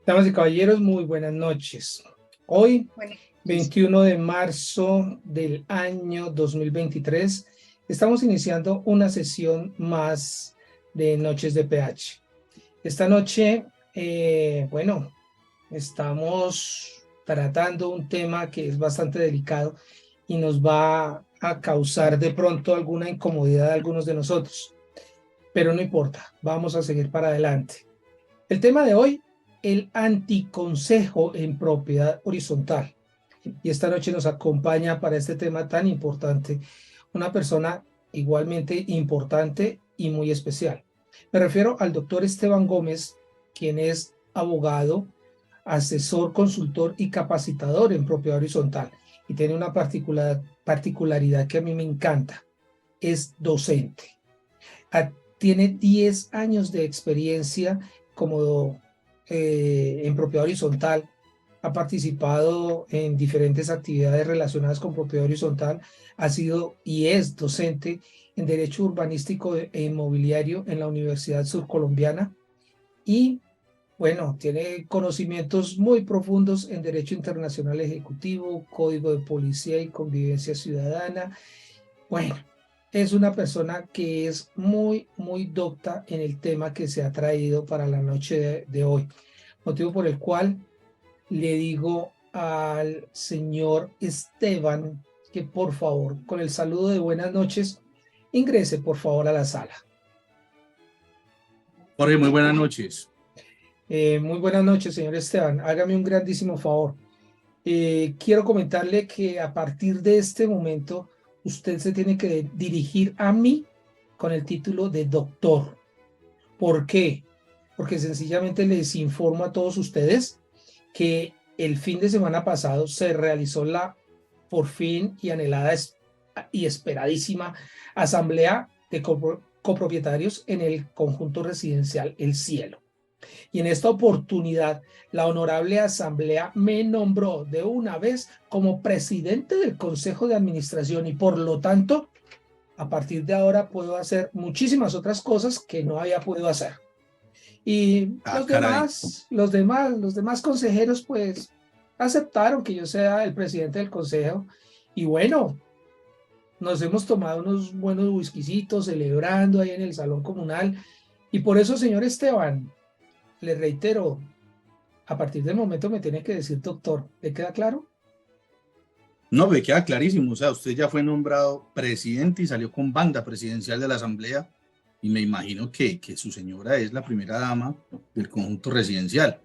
Damas y caballeros, muy buenas noches. Hoy, Bueno, 21 de marzo del año 2023, estamos iniciando una sesión más de Noches de PH. Esta noche, estamos tratando un tema que es bastante delicado y nos va a causar de pronto alguna incomodidad a algunos de nosotros, pero no importa, vamos a seguir para adelante. El tema de hoy, el anticonsejo en propiedad horizontal. Y esta noche nos acompaña para este tema tan importante una persona igualmente importante y muy especial. Me refiero al doctor Esteban Gómez, quien es abogado, asesor, consultor y capacitador en propiedad horizontal. Y tiene una particularidad que a mí me encanta. Es docente. Tiene 10 años de experiencia como en propiedad horizontal, ha participado en diferentes actividades relacionadas con propiedad horizontal, ha sido y es docente en Derecho Urbanístico e Inmobiliario en la Universidad Surcolombiana y, bueno, tiene conocimientos muy profundos en Derecho Internacional Ejecutivo, Código de Policía y Convivencia Ciudadana. Bueno, es una persona que es muy docta en el tema que se ha traído para la noche de hoy, motivo por el cual le digo al señor Esteban que por favor, con el saludo de buenas noches, ingrese por favor a la sala. Jorge, muy buenas noches. Muy buenas noches, señor Esteban. Hágame un grandísimo favor. Quiero comentarle que a partir de este momento usted se tiene que dirigir a mí con el título de doctor. ¿Por qué? Porque sencillamente les informo a todos ustedes que el fin de semana pasado se realizó la por fin y anhelada y esperadísima asamblea de copropietarios en el conjunto residencial El Cielo. Y en esta oportunidad, la honorable asamblea me nombró de una vez como presidente del Consejo de Administración y por lo tanto, a partir de ahora puedo hacer muchísimas otras cosas que no había podido hacer. Y Caray. los demás consejeros, pues, aceptaron que yo sea el presidente del consejo. Y bueno, nos hemos tomado unos buenos whiskycitos celebrando ahí en el salón comunal. Y por eso, señor Esteban, le reitero, a partir del momento me tiene que decir doctor. ¿Le queda claro? No, me queda clarísimo. O sea, usted ya fue nombrado presidente y salió con banda presidencial de la Asamblea. Y me imagino que su señora es la primera dama del conjunto residencial.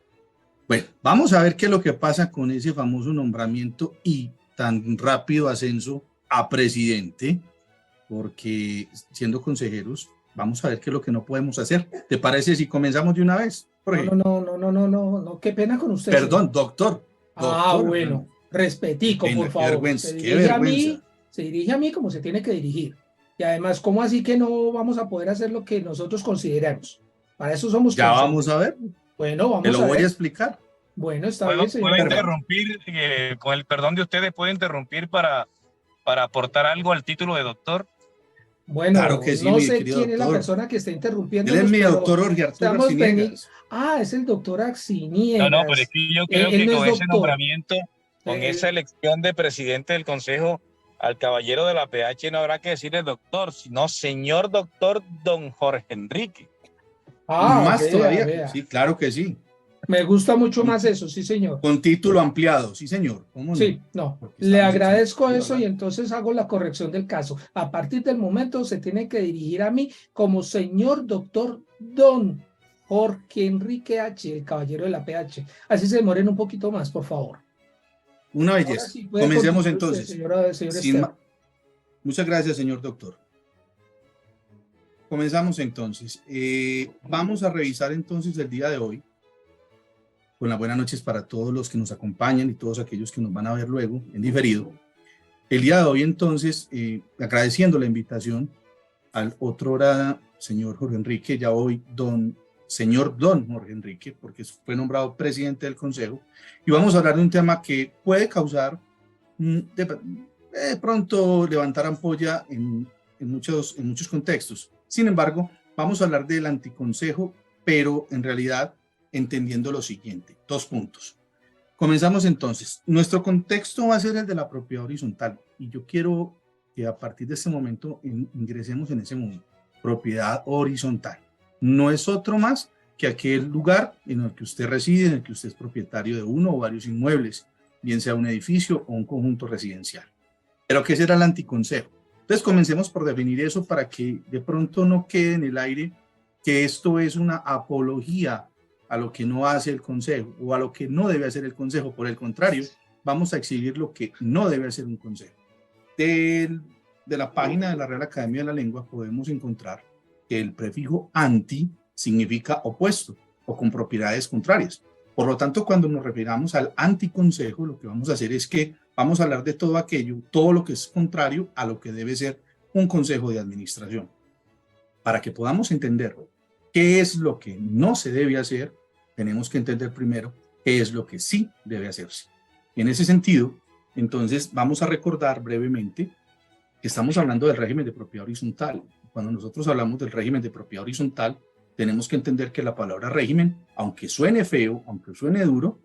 Bueno, vamos a ver qué es lo que pasa con ese famoso nombramiento y tan rápido ascenso a presidente, porque siendo consejeros, vamos a ver qué es lo que no podemos hacer. ¿Te parece si comenzamos de una vez, Jorge? No, qué pena con usted, señor. Perdón, doctor. Ah, Doctor. bueno, Qué respetico, por pena, qué favor. vergüenza, qué vergüenza. Se dirige a mí como se tiene que dirigir. Y además, ¿cómo así que no vamos a poder hacer lo que nosotros consideramos? Para eso somos Ya vamos a consejeros. ver, Bueno, te vamos lo a voy a ver. explicar. Bueno, está bien, ¿Puedo, señor puedo Esteban. Perfecto. interrumpir, con el perdón de ustedes, puedo interrumpir para aportar algo al título de doctor? Claro Bueno, que sí, no mi sé querido quién es la doctor. persona que está Él es interrumpiéndonos, mi pero doctor Jorge Arturo estamos pendientes. Arciniegas. Ah, es el doctor No, pero es Axiniegas. que yo creo Él que no es con ese doctor. nombramiento, con esa Él- elección de presidente del consejo, al caballero de la PH no habrá que decirle doctor, sino señor doctor don Jorge Enrique. Más vea, todavía, vea. sí, claro que sí. Me gusta mucho Con, más eso, sí, señor. con título ampliado, sí, señor. ¿Cómo no? Sí, no, Porque le estamos agradezco exentos, eso y ¿verdad? entonces hago la corrección del caso. A partir del momento se tiene que dirigir a mí como señor doctor don Jorge Enrique H., el caballero de la PH. Así se demoren un poquito más, por favor. Una Ahora belleza. sí puede Comencemos continuar usted, entonces. señor Sin Esteban. ma- Muchas gracias, señor doctor. Comenzamos entonces. Vamos a revisar entonces el día de hoy, con las buenas noches para todos los que nos acompañan y todos aquellos que nos van a ver luego en diferido. El día de hoy entonces, agradeciendo la invitación al otrora señor Jorge Enrique, ya hoy señor don Jorge Enrique, porque fue nombrado presidente del consejo, y vamos a hablar de un tema que puede causar de pronto levantar ampolla en muchos contextos. Sin embargo, vamos a hablar del anticonsejo, pero en realidad entendiendo lo siguiente, 2 puntos. Comenzamos entonces. Nuestro contexto va a ser el de la propiedad horizontal y yo quiero que a partir de este momento ingresemos en ese mundo. Propiedad horizontal. No es otro más que aquel lugar en el que usted reside, en el que usted es propietario de uno o varios inmuebles, bien sea un edificio o un conjunto residencial. Pero ¿qué será el anticoncejo? Entonces comencemos por definir eso para que de pronto no quede en el aire que esto es una apología a lo que no hace el consejo o a lo que no debe hacer el consejo. Por el contrario, vamos a exhibir lo que no debe hacer un consejo. De la página de la Real Academia de la Lengua podemos encontrar que el prefijo anti significa opuesto o con propiedades contrarias. Por lo tanto, cuando nos refiramos al anticonsejo, lo que vamos a hacer es que vamos a hablar de todo aquello, todo lo que es contrario a lo que debe ser un consejo de administración. Para que podamos entender qué es lo que no se debe hacer, tenemos que entender primero qué es lo que sí debe hacerse. Y en ese sentido, entonces, vamos a recordar brevemente que estamos hablando del régimen de propiedad horizontal. Cuando nosotros hablamos del régimen de propiedad horizontal, tenemos que entender que la palabra régimen, aunque suene feo, aunque suene duro,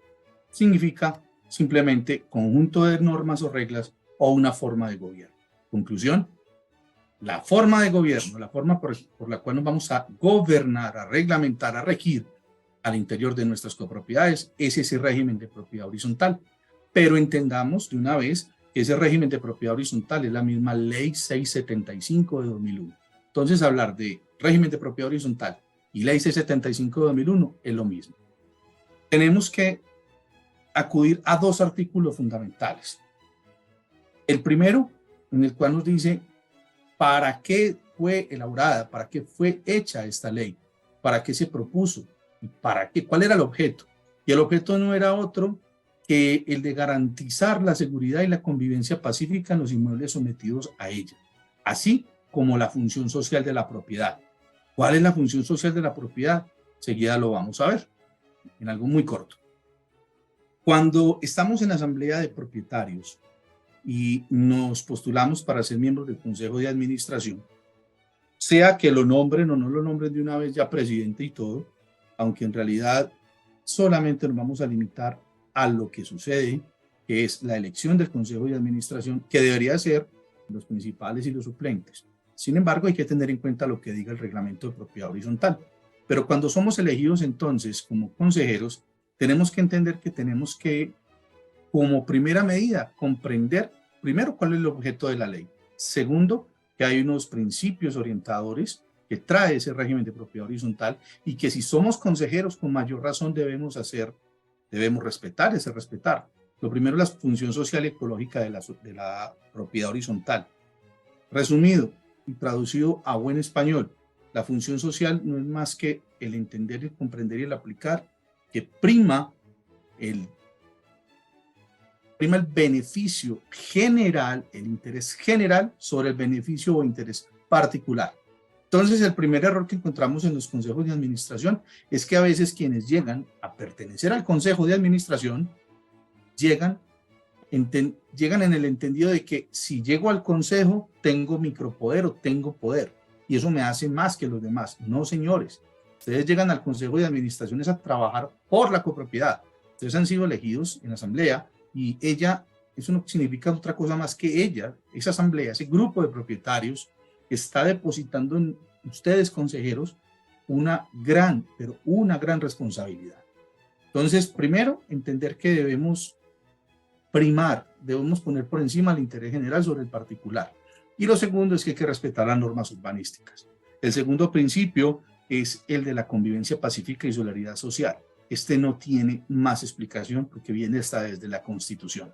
significa simplemente conjunto de normas o reglas o una forma de gobierno. Conclusión, la forma de gobierno, la forma por la cual nos vamos a gobernar, a reglamentar, a regir al interior de nuestras copropiedades, es ese régimen de propiedad horizontal. Pero entendamos de una vez que ese régimen de propiedad horizontal es la misma Ley 675 de 2001. Entonces, hablar de régimen de propiedad horizontal y Ley 675 de 2001 es lo mismo. Tenemos que acudir a 2 artículos fundamentales. El primero, en el cual nos dice para qué fue elaborada, para qué fue hecha esta ley, para qué se propuso y para qué, cuál era el objeto. Y el objeto no era otro que el de garantizar la seguridad y la convivencia pacífica en los inmuebles sometidos a ella, así como la función social de la propiedad. ¿Cuál es la función social de la propiedad? Seguida lo vamos a ver en algo muy corto. Cuando estamos en asamblea de propietarios y nos postulamos para ser miembros del Consejo de Administración, sea que lo nombren o no lo nombren de una vez ya presidente y todo, aunque en realidad solamente nos vamos a limitar a lo que sucede, que es la elección del Consejo de Administración, que debería ser los principales y los suplentes. Sin embargo, hay que tener en cuenta lo que diga el reglamento de propiedad horizontal. Pero cuando somos elegidos entonces como consejeros, tenemos que entender que tenemos que, como primera medida, comprender primero cuál es el objeto de la ley. Segundo, que hay unos principios orientadores que trae ese régimen de propiedad horizontal y que si somos consejeros con mayor razón debemos respetar ese respetar. Lo primero es la función social y ecológica de la propiedad horizontal. Resumido y traducido a buen español, la función social no es más que el entender, el comprender y el aplicar, que prima el beneficio general, el interés general sobre el beneficio o interés particular. Entonces, el primer error que encontramos en los consejos de administración es que a veces quienes llegan a pertenecer al consejo de administración llegan en el entendido de que si llego al consejo tengo micropoder o tengo poder y eso me hace más que los demás. No, señores, ustedes llegan al consejo de administración es a trabajar por la copropiedad. Ustedes han sido elegidos en la asamblea y eso no significa otra cosa más que esa asamblea, ese grupo de propietarios está depositando en ustedes consejeros una gran responsabilidad. Entonces, primero, entender que debemos poner por encima el interés general sobre el particular. Y lo segundo es que hay que respetar las normas urbanísticas. El segundo principio es el de la convivencia pacífica y solidaridad social. Este no tiene más explicación porque viene hasta desde la Constitución.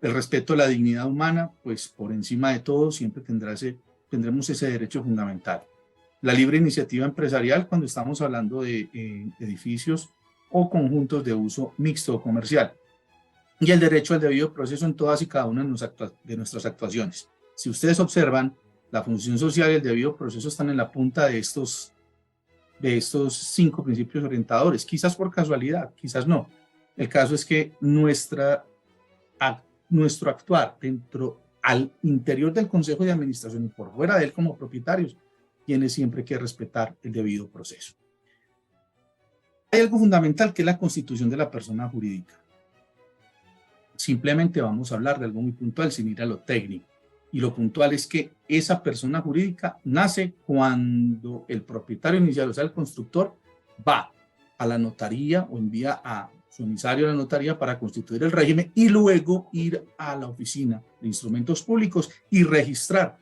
El respeto a la dignidad humana, pues por encima de todo siempre tendremos ese derecho fundamental. La libre iniciativa empresarial cuando estamos hablando de edificios o conjuntos de uso mixto o comercial. Y el derecho al debido proceso en todas y cada una de nuestras actuaciones. Si ustedes observan, la función social y el debido proceso están en la punta de estos 5 principios orientadores, quizás por casualidad, quizás no. El caso es que nuestro actuar al interior del Consejo de Administración y por fuera de él como propietarios, tiene siempre que respetar el debido proceso. Hay algo fundamental que es la constitución de la persona jurídica. Simplemente vamos a hablar de algo muy puntual sin ir a lo técnico. Y lo puntual es que esa persona jurídica nace cuando el propietario inicial, o sea, el constructor, va a la notaría o envía a su emisario a la notaría para constituir el régimen y luego ir a la oficina de instrumentos públicos y registrar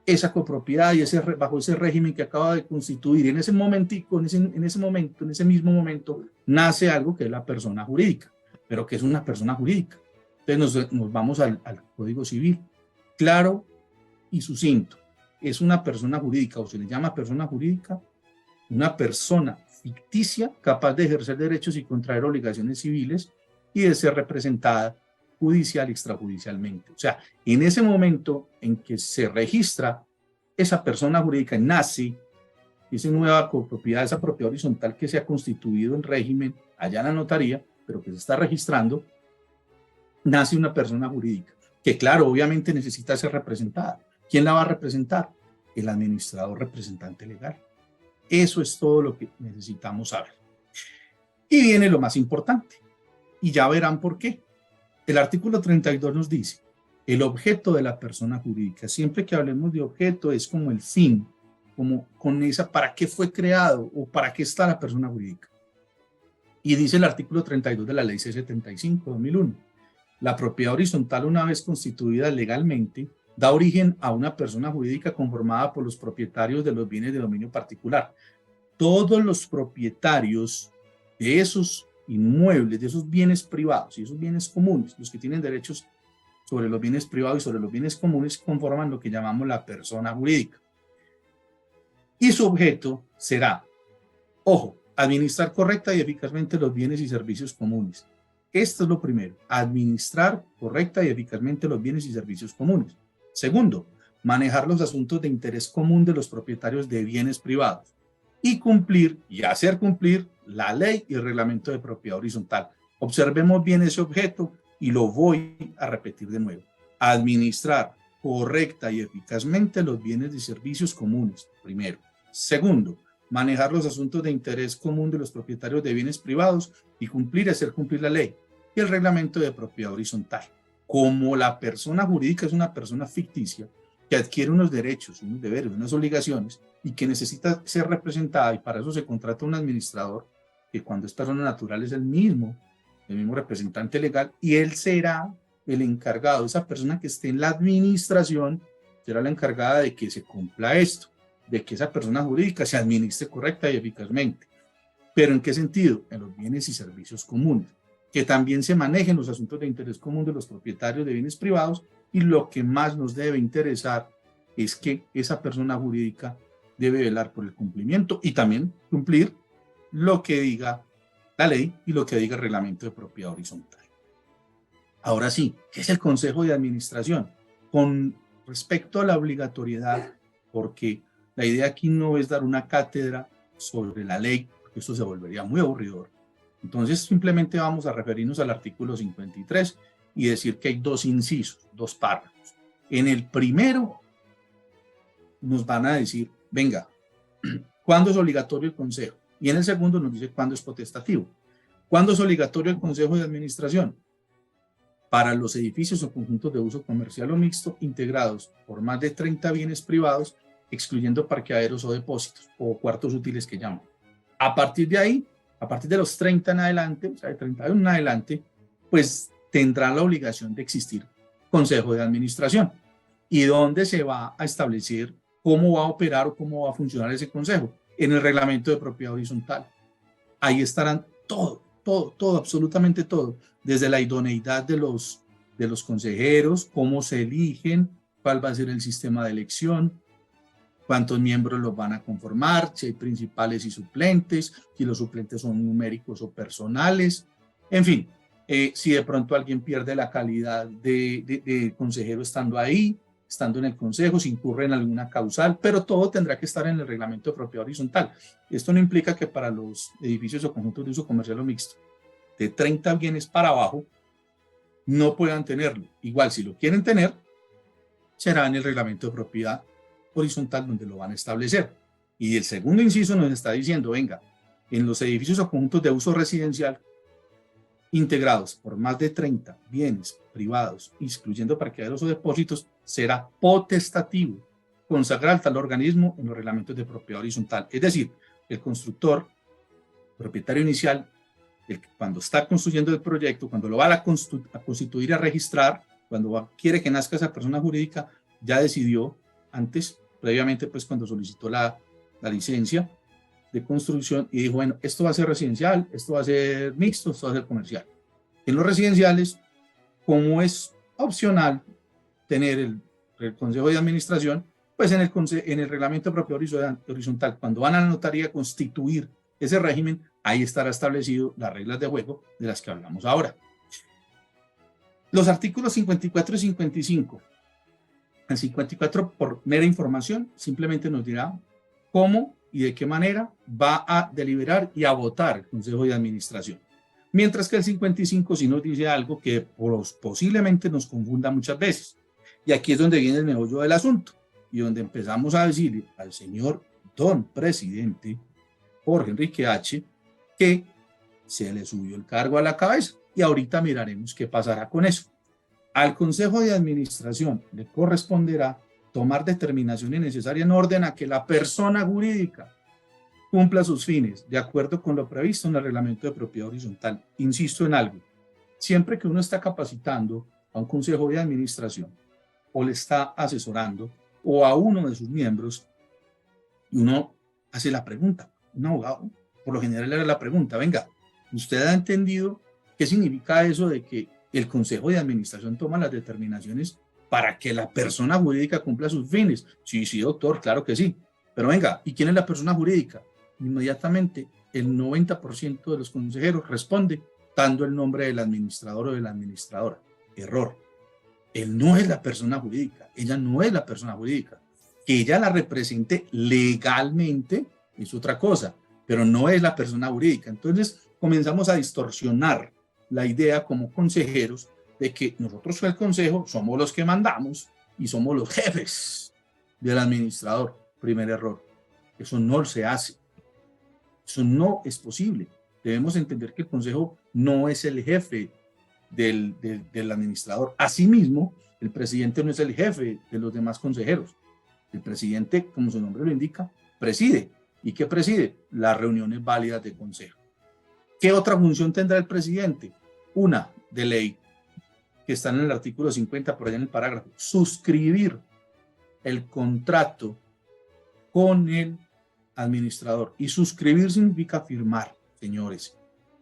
esa copropiedad y bajo ese régimen que acaba de constituir. Y en ese momentico, en ese mismo momento, nace algo que es la persona jurídica. Pero ¿qué es una persona jurídica? Entonces nos vamos al Código Civil, claro y sucinto. Es una persona jurídica, o se le llama persona jurídica, una persona ficticia capaz de ejercer derechos y contraer obligaciones civiles y de ser representada judicial y extrajudicialmente. O sea, en ese momento en que se registra esa persona jurídica, nace esa nueva copropiedad, esa propiedad horizontal que se ha constituido en régimen allá en la notaría, pero que se está registrando, nace una persona jurídica, que claro, obviamente necesita ser representada. ¿Quién la va a representar? El administrador representante legal. Eso es todo lo que necesitamos saber. Y viene lo más importante, y ya verán por qué. El artículo 32 nos dice, el objeto de la persona jurídica. Siempre que hablemos de objeto es como el fin, como con esa, ¿para qué fue creado o para qué está la persona jurídica? Y dice el artículo 32 de la Ley C-75/2001. La propiedad horizontal, una vez constituida legalmente, da origen a una persona jurídica conformada por los propietarios de los bienes de dominio particular. Todos los propietarios de esos inmuebles, de esos bienes privados y esos bienes comunes, los que tienen derechos sobre los bienes privados y sobre los bienes comunes, conforman lo que llamamos la persona jurídica. Y su objeto será, ojo, administrar correcta y eficazmente los bienes y servicios comunes. Esto es lo primero, administrar correcta y eficazmente los bienes y servicios comunes. Segundo, manejar los asuntos de interés común de los propietarios de bienes privados y cumplir y hacer cumplir la ley y el reglamento de propiedad horizontal. Observemos bien ese objeto y lo voy a repetir de nuevo. Administrar correcta y eficazmente los bienes y servicios comunes, primero. Segundo, manejar los asuntos de interés común de los propietarios de bienes privados y cumplir y hacer cumplir la ley y el reglamento de propiedad horizontal. Como la persona jurídica es una persona ficticia que adquiere unos derechos, unos deberes, unas obligaciones y que necesita ser representada, y para eso se contrata un administrador que cuando es persona natural es el mismo representante legal, y él será el encargado, esa persona que esté en la administración será la encargada de que se cumpla esto, de que esa persona jurídica se administre correcta y eficazmente. ¿Pero en qué sentido? En los bienes y servicios comunes, que también se manejen los asuntos de interés común de los propietarios de bienes privados, y lo que más nos debe interesar es que esa persona jurídica debe velar por el cumplimiento y también cumplir lo que diga la ley y lo que diga el reglamento de propiedad horizontal. Ahora sí, ¿qué es el Consejo de Administración? Con respecto a la obligatoriedad, porque la idea aquí no es dar una cátedra sobre la ley, porque eso se volvería muy aburridor. Entonces simplemente vamos a referirnos al artículo 53 y decir que hay dos incisos, dos párrafos. En el primero nos van a decir, venga, ¿cuándo es obligatorio el consejo? Y en el segundo nos dice cuándo es potestativo. ¿Cuándo es obligatorio el consejo de administración? Para los edificios o conjuntos de uso comercial o mixto integrados por más de 30 bienes privados, excluyendo parqueaderos o depósitos o cuartos útiles que llaman. A partir de ahí, a partir de los 30 en adelante, o sea, de 31 en adelante, pues tendrá la obligación de existir consejo de administración. ¿Y dónde se va a establecer cómo va a operar o cómo va a funcionar ese consejo? En el reglamento de propiedad horizontal. Ahí estarán todo, absolutamente todo, desde la idoneidad de los consejeros, cómo se eligen, cuál va a ser el sistema de elección, cuántos miembros los van a conformar, si hay principales y suplentes, si los suplentes son numéricos o personales, en fin, si de pronto alguien pierde la calidad de consejero estando ahí, estando en el consejo, si incurre en alguna causal, pero todo tendrá que estar en el reglamento de propiedad horizontal. Esto no implica que para los edificios o conjuntos de uso comercial o mixto de 30 bienes para abajo no puedan tenerlo. Igual, si lo quieren tener, será en el reglamento de propiedad horizontal donde lo van a establecer. Y el segundo inciso nos está diciendo, venga, en los edificios o conjuntos de uso residencial integrados por más de 30 bienes privados, incluyendo parqueaderos o depósitos, será potestativo consagrar tal organismo en los reglamentos de propiedad horizontal. Es decir, el constructor, propietario inicial, cuando está construyendo el proyecto, cuando lo va a constituir, a registrar, cuando quiere que nazca esa persona jurídica, ya decidió antes, previamente, pues cuando solicitó la licencia de construcción, y dijo, bueno, esto va a ser residencial, esto va a ser mixto, esto va a ser comercial. En los residenciales, como es opcional tener el consejo de administración, pues en el reglamento de propiedad horizontal, cuando van a la notaría a constituir ese régimen, ahí estará establecido las reglas de juego de las que hablamos ahora. Los artículos 54 y 55. El 54, por mera información, simplemente nos dirá cómo y de qué manera va a deliberar y a votar el Consejo de Administración. Mientras que el 55 sí nos dice algo que posiblemente nos confunda muchas veces. Y aquí es donde viene el meollo del asunto y donde empezamos a decirle al señor don presidente Jorge Enrique H. que se le subió el cargo a la cabeza y ahorita miraremos qué pasará con eso. Al Consejo de Administración le corresponderá tomar determinaciones necesarias en orden a que la persona jurídica cumpla sus fines de acuerdo con lo previsto en el reglamento de propiedad horizontal. Insisto en algo, siempre que uno está capacitando a un Consejo de Administración o le está asesorando o a uno de sus miembros, y uno hace la pregunta, un abogado por lo general era la pregunta, venga, ¿usted ha entendido qué significa eso de que el Consejo de Administración toma las determinaciones para que la persona jurídica cumpla sus fines? Sí, sí, doctor, claro que sí. Pero venga, ¿y quién es la persona jurídica? Inmediatamente el 90% de los consejeros responde dando el nombre del administrador o de la administradora. Error. Él no es la persona jurídica, ella no es la persona jurídica. Que ella la represente legalmente es otra cosa, pero no es la persona jurídica. Entonces comenzamos a distorsionar la idea como consejeros de que nosotros el consejo somos los que mandamos y somos los jefes del administrador. Primer error. Eso no se hace. Eso no es posible. Debemos entender que el consejo no es el jefe del administrador. Asimismo, el presidente no es el jefe de los demás consejeros. El presidente, como su nombre lo indica, preside. ¿Y qué preside? Las reuniones válidas de consejo. ¿Qué otra función tendrá el presidente? Una de ley, que está en el artículo 50, por allá en el parágrafo. Suscribir el contrato con el administrador. Y suscribir significa firmar, señores.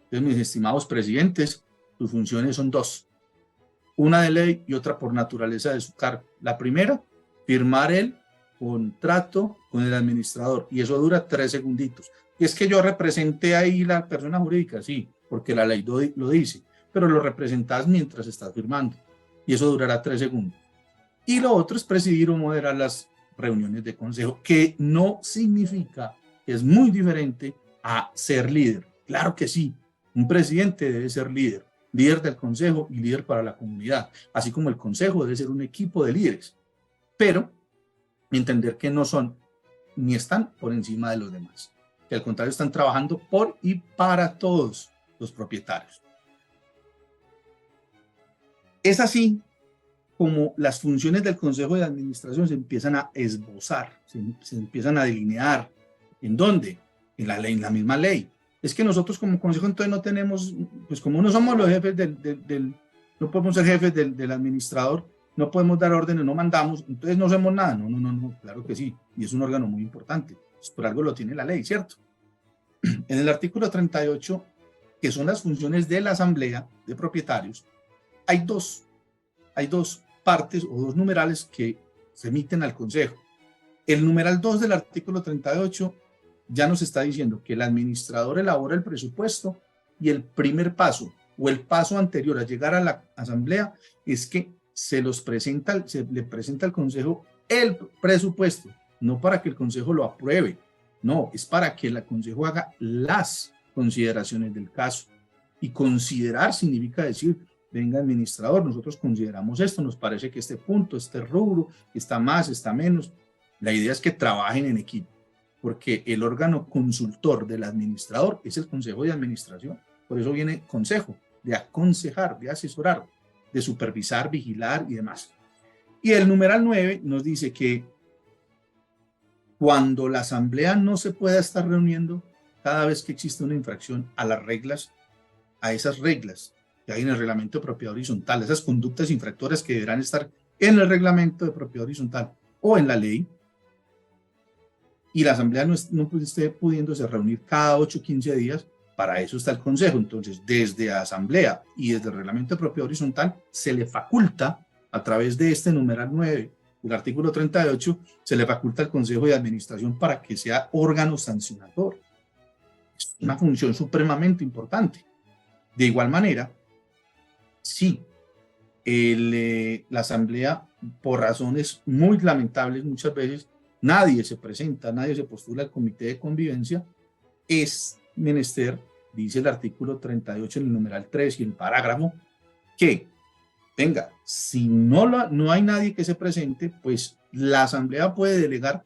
Entonces, mis estimados presidentes, sus funciones son dos. Una de ley y otra por naturaleza de su cargo. La primera, firmar el contrato con el administrador. Y eso dura 3 segunditos. Y es que yo representé ahí la persona jurídica, sí, porque la ley lo dice, pero lo representas mientras estás firmando. Y eso durará 3 segundos. Y lo otro es presidir o moderar las reuniones de consejo, que no significa, es muy diferente a ser líder. Claro que sí, un presidente debe ser líder, líder del consejo y líder para la comunidad, así como el consejo debe ser un equipo de líderes, pero entender que no son ni están por encima de los demás, que al contrario están trabajando por y para todos los propietarios. Es así como las funciones del Consejo de Administración se empiezan a esbozar, se empiezan a delinear. ¿En dónde? En la ley, en la misma ley. Es que nosotros como Consejo entonces no tenemos, pues como no somos los jefes no podemos ser jefes del administrador, no podemos dar órdenes, no mandamos, entonces no hacemos nada. No, claro que sí, y es un órgano muy importante, pues por algo lo tiene la ley, ¿cierto? En el artículo 38, que son las funciones de la Asamblea de Propietarios, hay dos partes o 2 numerales que se emiten al Consejo. El numeral 2 del artículo 38 ya nos está diciendo que el administrador elabora el presupuesto y el primer paso o el paso anterior a llegar a la Asamblea es que se le presenta al Consejo el presupuesto, no para que el Consejo lo apruebe, no, es para que el Consejo haga las consideraciones del caso. Y considerar significa decir, venga administrador, nosotros consideramos esto, nos parece que este punto, este rubro, está más, está menos. La idea es que trabajen en equipo. porque el órgano consultor del administrador es el consejo de administración. Por eso viene consejo, de aconsejar, de asesorar, de supervisar, vigilar y demás. Y el numeral 9 nos dice que cuando la asamblea no se pueda estar reuniendo, cada vez que existe una infracción a las reglas, a esas reglas que hay en el reglamento de propiedad horizontal, esas conductas infractoras que deberán estar en el reglamento de propiedad horizontal o en la ley, y la asamblea no esté pudiéndose reunir cada 8 o 15 días, para eso está el consejo. Entonces, desde la asamblea y desde el reglamento de propiedad horizontal, se le faculta, a través de este numeral 9, el artículo 38, se le faculta al consejo de administración para que sea órgano sancionador. Es una función supremamente importante. De igual manera, si la asamblea, por razones muy lamentables muchas veces, nadie se presenta, nadie se postula al comité de convivencia, es menester, dice el artículo 38 en el numeral 3 y el parágrafo, que venga, si no hay nadie que se presente, pues la asamblea puede delegar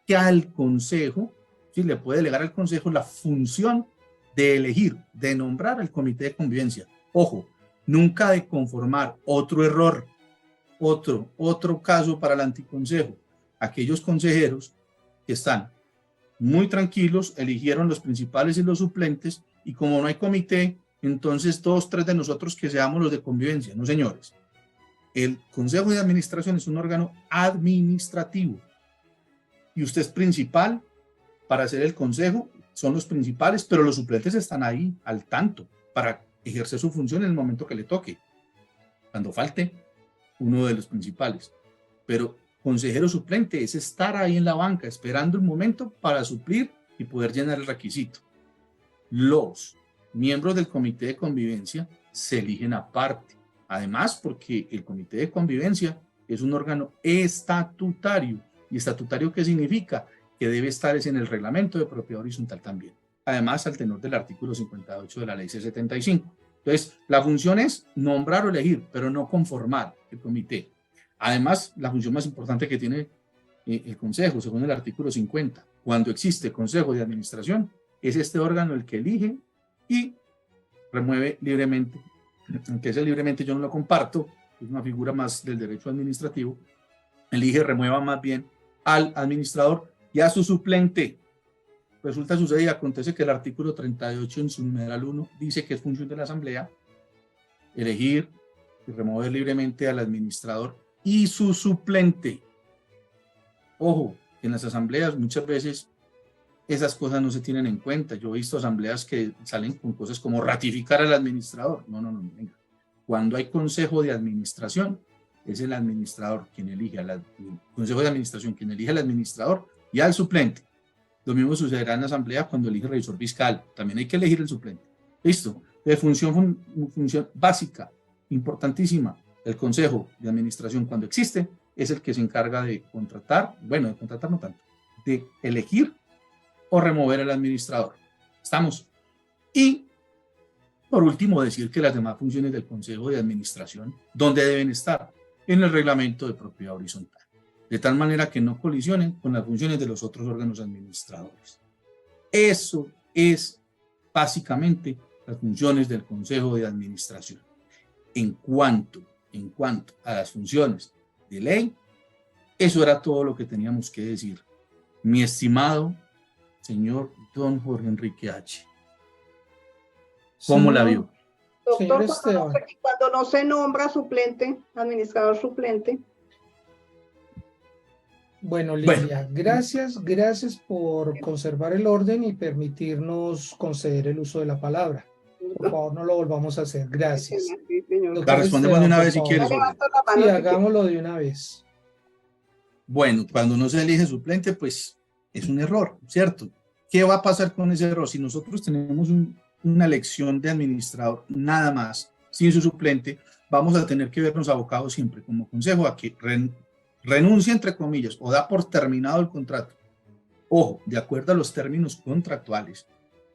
que al consejo, ¿sí? Le puede delegar al consejo la función de elegir, de nombrar al comité de convivencia. Ojo, nunca de conformar otro error, otro caso para el anticonsejo. Aquellos consejeros que están muy tranquilos, eligieron los principales y los suplentes, y como no hay comité, entonces 2, 3 de nosotros que seamos los de convivencia. No, señores. El Consejo de Administración es un órgano administrativo y usted es principal para hacer el consejo, son los principales, pero los suplentes están ahí al tanto para ejercer su función en el momento que le toque, cuando falte uno de los principales. Pero consejero suplente es estar ahí en la banca esperando un momento para suplir y poder llenar el requisito. Los miembros del comité de convivencia se eligen aparte. Además, porque el comité de convivencia es un órgano estatutario. ¿Y estatutario qué significa? Que debe estar en el reglamento de propiedad horizontal también. Además, al tenor del artículo 58 de la ley C75. Entonces, la función es nombrar o elegir, pero no conformar el comité. Además, la función más importante que tiene el consejo, según el artículo 50, cuando existe consejo de administración, es este órgano el que elige y remueve libremente. Aunque ese libremente yo no lo comparto, es una figura más del derecho administrativo, elige, remueva más bien al administrador y a su suplente. Resulta, sucede y acontece que el artículo 38 en su numeral 1 dice que es función de la asamblea elegir y remover libremente al administrador y su suplente. Ojo, en las asambleas muchas veces esas cosas no se tienen en cuenta. Yo he visto asambleas que salen con cosas como ratificar al administrador. No, venga. Cuando hay consejo de administración, es el administrador quien elige al consejo de administración, quien elige al administrador y al suplente. Lo mismo sucederá en la asamblea cuando elige el revisor fiscal. También hay que elegir el suplente. Listo. De función básica, importantísima. El consejo de administración, cuando existe, es el que se encarga de contratar, bueno, de contratar no tanto, de elegir o remover al administrador. ¿Estamos? Y, por último, decir que las demás funciones del Consejo de Administración, ¿dónde deben estar? En el reglamento de propiedad horizontal, de tal manera que no colisionen con las funciones de los otros órganos administradores. Eso es básicamente las funciones del Consejo de Administración. En cuanto a las funciones de ley, eso era todo lo que teníamos que decir. Mi estimado señor don Jorge Enrique H. ¿Cómo la vio? Doctor, cuando no se nombra suplente, administrador suplente. Bueno, Lilia, gracias por conservar el orden y permitirnos conceder el uso de la palabra. Por favor, no lo volvamos a hacer. Gracias. La respondemos de una vez si quieres. Sí, hagámoslo de una vez. Bueno, cuando no se elige suplente, pues es un error, ¿cierto? ¿Qué va a pasar con ese error? Si nosotros tenemos una elección de administrador nada más, sin su suplente, vamos a tener que vernos abocados siempre como consejo a que renuncie, entre comillas, o da por terminado el contrato. Ojo, de acuerdo a los términos contractuales,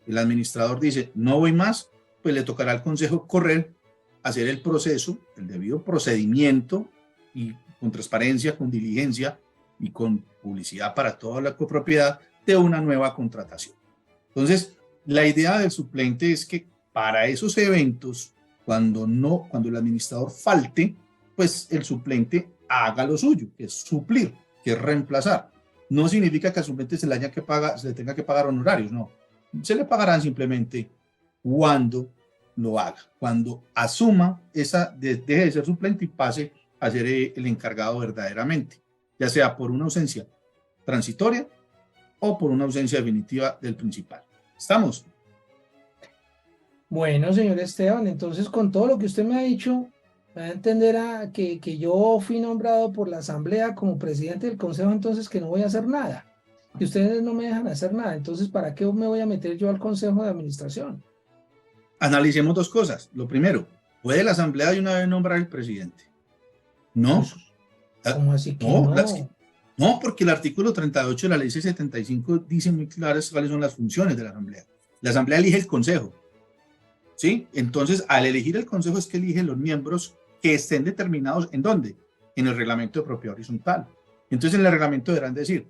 el administrador dice, no voy más, pues le tocará al consejo correr, hacer el proceso, el debido procedimiento, y con transparencia, con diligencia y con publicidad para toda la copropiedad, de una nueva contratación. Entonces, la idea del suplente es que para esos eventos, cuando el administrador falte, pues el suplente haga lo suyo, que es suplir, que es reemplazar. No significa que al suplente se le tenga que pagar honorarios, no. Se le pagarán simplemente cuando lo haga, cuando asuma deje de ser suplente y pase a ser el encargado verdaderamente, ya sea por una ausencia transitoria o por una ausencia definitiva del principal. ¿Estamos? Bueno, señor Esteban, entonces con todo lo que usted me ha dicho, me va a entender que yo fui nombrado por la Asamblea como presidente del Consejo, entonces que no voy a hacer nada, que ustedes no me dejan hacer nada, entonces ¿para qué me voy a meter yo al Consejo de Administración? Analicemos dos cosas. Lo primero, ¿puede la Asamblea de una vez nombrar el presidente? No. ¿Cómo así que no? No, porque el artículo 38 de la ley 675 dice muy claras cuáles son las funciones de la Asamblea. La Asamblea elige el Consejo, ¿sí? Entonces, al elegir el Consejo es que elige los miembros que estén determinados, ¿en dónde? En el reglamento de propiedad horizontal. Entonces, en el reglamento deberán decir,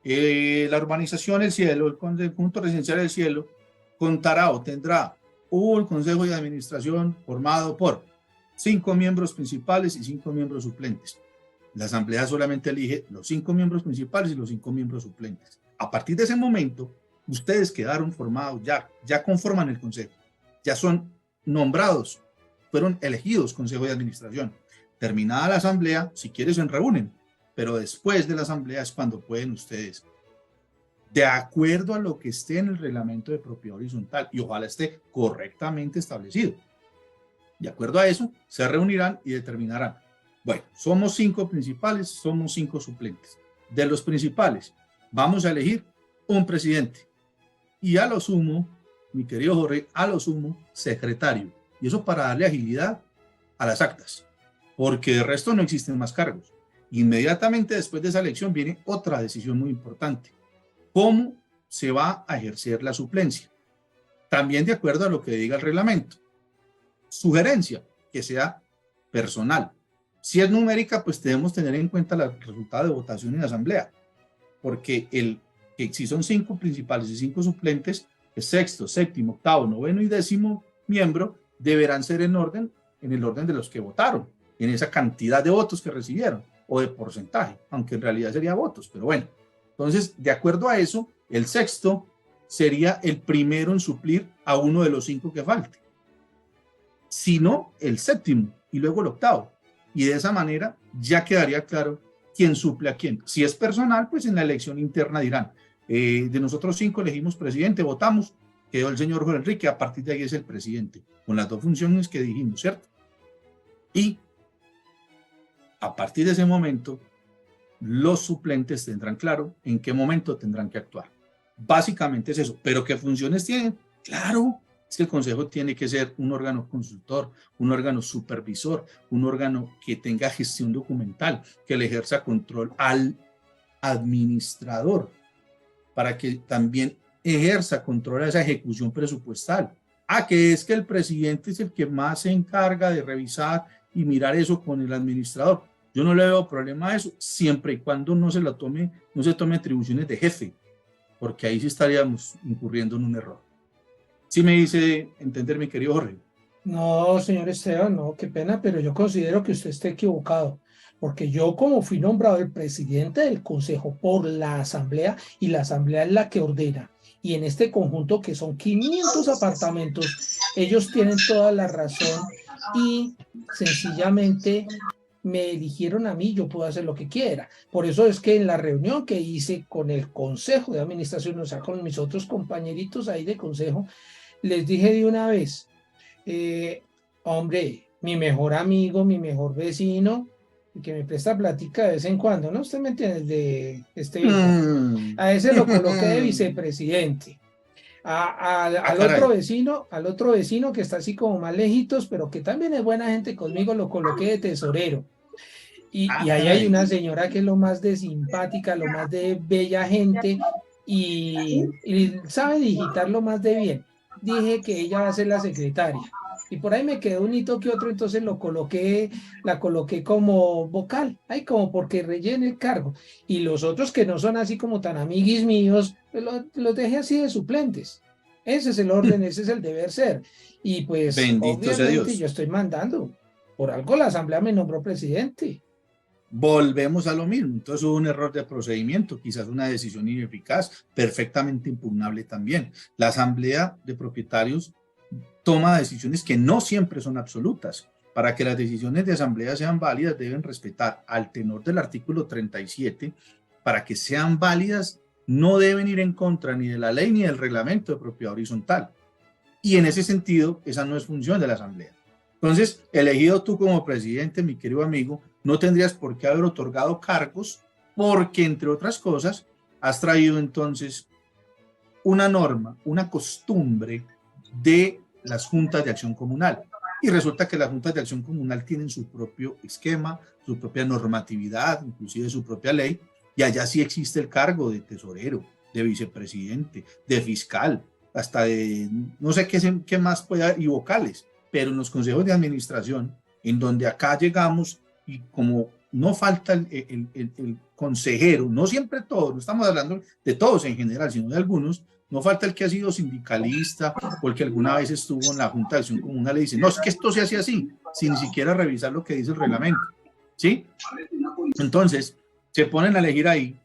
la urbanización El Cielo, el conjunto residencial El Cielo, contará o tendrá un consejo de administración formado por 5 miembros principales y 5 miembros suplentes. La Asamblea solamente elige los 5 miembros principales y los 5 miembros suplentes. A partir de ese momento, ustedes quedaron formados, ya conforman el consejo, ya son nombrados, fueron elegidos consejo de administración. Terminada la Asamblea, si quieren se reúnen, pero después de la Asamblea es cuando pueden ustedes, de acuerdo a lo que esté en el reglamento de propiedad horizontal, y ojalá esté correctamente establecido. De acuerdo a eso, se reunirán y determinarán. Bueno, somos 5 principales, somos 5 suplentes. De los principales, vamos a elegir un presidente. Y a lo sumo, mi querido Jorge, a lo sumo, secretario. Y eso para darle agilidad a las actas, porque de resto no existen más cargos. Inmediatamente después de esa elección viene otra decisión muy importante. ¿Cómo se va a ejercer la suplencia? También de acuerdo a lo que diga el reglamento. Sugerencia, que sea personal. Si es numérica, pues debemos tener en cuenta el resultado de votación en la Asamblea, porque si son 5 principales y 5 suplentes, el sexto, séptimo, octavo, noveno y 10º miembro deberán ser en el orden de los que votaron, en esa cantidad de votos que recibieron, o de porcentaje, aunque en realidad sería votos, pero bueno. Entonces, de acuerdo a eso, el sexto sería el primero en suplir a uno de los 5 que falte. Si no, el séptimo y luego el octavo. Y de esa manera ya quedaría claro quién suple a quién. Si es personal, pues en la elección interna dirán, de nosotros 5 elegimos presidente, votamos, quedó el señor Jorge Enrique, a partir de ahí es el presidente, con las 2 funciones que dijimos, ¿cierto? Y a partir de ese momento, los suplentes tendrán claro en qué momento tendrán que actuar. Básicamente es eso. ¿Pero qué funciones tienen? Claro, es que el consejo tiene que ser un órgano consultor, un órgano supervisor, un órgano que tenga gestión documental, que le ejerza control al administrador, para que también ejerza control a esa ejecución presupuestal. Que es que el presidente es el que más se encarga de revisar y mirar eso con el administrador. Yo no le veo problema a eso, siempre y cuando no se tome atribuciones de jefe, porque ahí sí estaríamos incurriendo en un error. ¿Sí me dice entender, mi querido Jorge? No, señor Esteban, no, qué pena, pero yo considero que usted está equivocado, porque yo como fui nombrado el presidente del consejo por la Asamblea, y la Asamblea es la que ordena, y en este conjunto que son 500 apartamentos, ellos tienen toda la razón y sencillamente me eligieron a mí, yo puedo hacer lo que quiera. Por eso es que en la reunión que hice con el consejo de administración, o sea, con mis otros compañeritos ahí de consejo, les dije de una vez, hombre, mi mejor amigo, mi mejor vecino, que me presta plática de vez en cuando, ¿no? Usted me entiende, de este hijo. A ese lo coloqué de vicepresidente. Al otro vecino que está así como más lejitos, pero que también es buena gente conmigo, lo coloqué de tesorero. Y ahí hay una señora que es lo más de simpática, lo más de bella gente, y sabe digitar lo más de bien. Dije que ella va a ser la secretaria. Y por ahí me quedó un hito que otro, entonces la coloqué como vocal, ahí como porque rellene el cargo. Y los otros que no son así como tan amiguis míos, los deje así de suplentes. Ese es el orden, ese es el deber ser. Y pues, Bendito sea obviamente, Dios. yo estoy mandando. Por algo la Asamblea me nombró presidente. Volvemos a lo mismo. Entonces hubo un error de procedimiento, quizás una decisión ineficaz, perfectamente impugnable también. La Asamblea de Propietarios toma decisiones que no siempre son absolutas. Para que las decisiones de asamblea sean válidas, deben respetar al tenor del artículo 37. Para que sean válidas, no deben ir en contra ni de la ley ni del reglamento de propiedad horizontal. Y en ese sentido, esa no es función de la asamblea. Entonces, elegido tú como presidente, mi querido amigo, no tendrías por qué haber otorgado cargos porque, entre otras cosas, has traído entonces una norma, una costumbre de las juntas de acción comunal. Y resulta que las juntas de acción comunal tienen su propio esquema, su propia normatividad, inclusive su propia ley, y allá sí existe el cargo de tesorero, de vicepresidente, de fiscal, hasta de no sé qué más puede haber, y vocales, pero en los consejos de administración, en donde acá llegamos y como no falta el consejero, no siempre todos, no estamos hablando de todos en general, sino de algunos, no falta el que ha sido sindicalista o el que alguna vez estuvo en la Junta de Acción Comunal y dice, no, es que esto se hace así, sin ni siquiera revisar lo que dice el reglamento, ¿sí? Entonces, se ponen a elegir ahí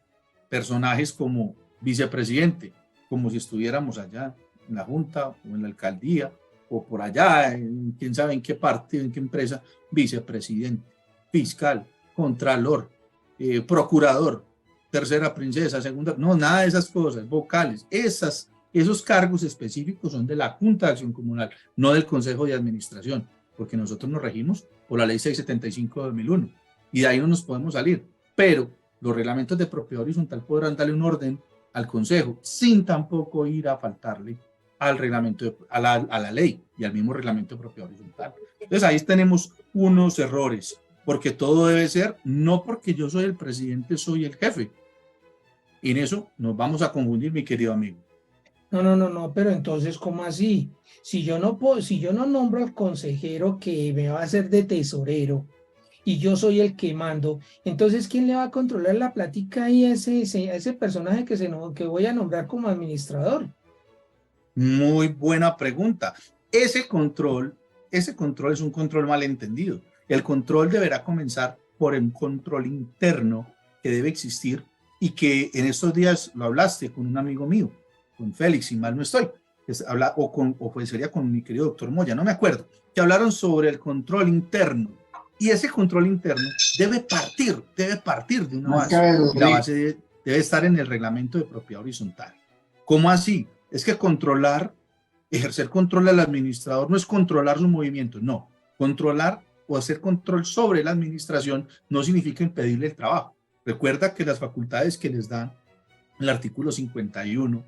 personajes como vicepresidente, como si estuviéramos allá en la Junta o en la alcaldía o por allá, en quién sabe en qué parte, en qué empresa, vicepresidente, fiscal, contralor, procurador, tercera princesa, segunda, no, nada de esas cosas, vocales, esos cargos específicos son de la Junta de Acción Comunal, no del Consejo de Administración, porque nosotros nos regimos por la Ley 675 de 2001 y de ahí no nos podemos salir, pero los reglamentos de propiedad horizontal podrán darle un orden al Consejo sin tampoco ir a faltarle al reglamento, a la ley y al mismo reglamento de propiedad horizontal. Entonces ahí tenemos unos errores, porque todo debe ser, no porque yo soy el presidente, soy el jefe. Y en eso nos vamos a confundir, mi querido amigo. No, pero entonces, ¿cómo así? Si yo no nombro al consejero que me va a hacer de tesorero y yo soy el que mando, entonces, ¿quién le va a controlar la plática ahí a ese personaje que voy a nombrar como administrador? Muy buena pregunta. Ese control es un control malentendido. El control deberá comenzar por un control interno que debe existir y que en estos días lo hablaste con un amigo mío, con Félix, si mal no estoy, sería con mi querido doctor Moya, no me acuerdo, que hablaron sobre el control interno. Y ese control interno debe partir de una base. La base debe estar en el reglamento de propiedad horizontal. ¿Cómo así? Es que ejercer control al administrador no es controlar su movimiento, no. Controlar o hacer control sobre la administración no significa impedirle el trabajo. Recuerda que las facultades que les dan el artículo 51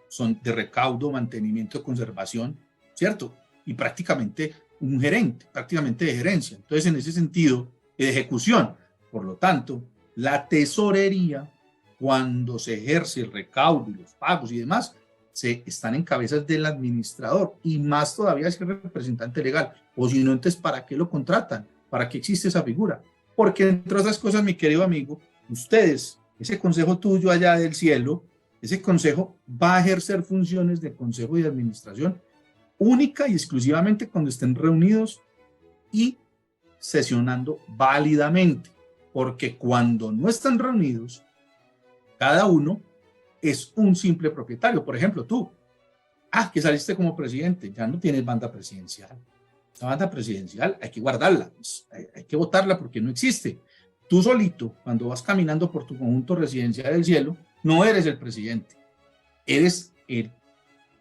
son de recaudo, mantenimiento, conservación, ¿cierto? Y prácticamente un gerente, prácticamente de gerencia. Entonces, en ese sentido, de ejecución. Por lo tanto, la tesorería, cuando se ejerce el recaudo y los pagos y demás, están en cabezas del administrador y más todavía si es representante legal. O si no, entonces, ¿para qué lo contratan? ¿Para qué existe esa figura? Porque, entre otras cosas, mi querido amigo, ustedes, ese consejo tuyo allá del cielo, ese consejo va a ejercer funciones de consejo y de administración única y exclusivamente cuando estén reunidos y sesionando válidamente, porque cuando no están reunidos, cada uno es un simple propietario. Por ejemplo, tú, que saliste como presidente, ya no tienes banda presidencial. La banda presidencial hay que guardarla, hay que votarla porque no existe. Tú solito, cuando vas caminando por tu conjunto residencial del cielo, no eres el presidente, eres el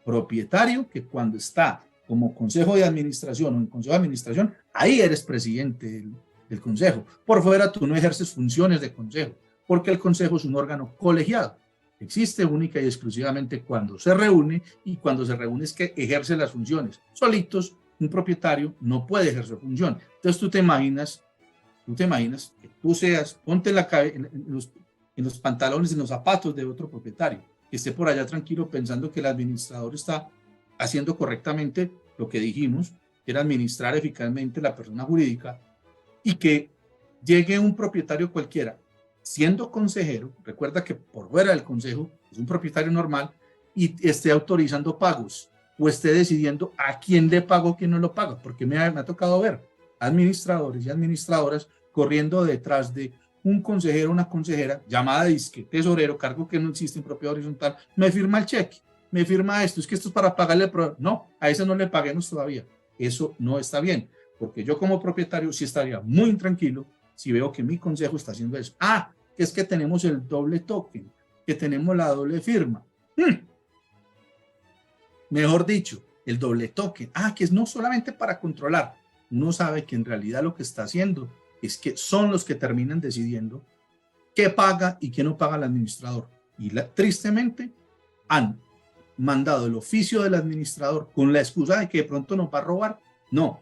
propietario que cuando está como consejo de administración o en consejo de administración, ahí eres presidente del consejo. Por fuera tú no ejerces funciones de consejo, porque el consejo es un órgano colegiado. Existe única y exclusivamente cuando se reúne, y cuando se reúne es que ejerce las funciones. Solitos, un propietario no puede ejercer función. Entonces tú te imaginas que tú seas, ponte en los pantalones, en los zapatos de otro propietario, que esté por allá tranquilo pensando que el administrador está haciendo correctamente lo que dijimos, que era administrar eficazmente la persona jurídica, y que llegue un propietario cualquiera, siendo consejero, recuerda que por fuera del consejo es un propietario normal, y esté autorizando pagos o esté decidiendo a quién le pago o quién no lo paga, porque me ha tocado ver administradores y administradoras corriendo detrás de un consejero o una consejera llamada disque tesorero, cargo que no existe en propiedad horizontal, me firma el cheque, me firma esto, es que esto es para pagarle al proveedor. No, a eso no le paguemos todavía. Eso no está bien, porque yo como propietario sí estaría muy intranquilo si veo que mi consejo está haciendo eso. Ah, que es que tenemos el doble token, que tenemos la doble firma. Mejor dicho, el doble token. Ah, que es no solamente para controlar. Uno sabe que en realidad lo que está haciendo es que son los que terminan decidiendo qué paga y qué no paga el administrador. Y tristemente han mandado el oficio del administrador con la excusa de que de pronto nos va a robar. No,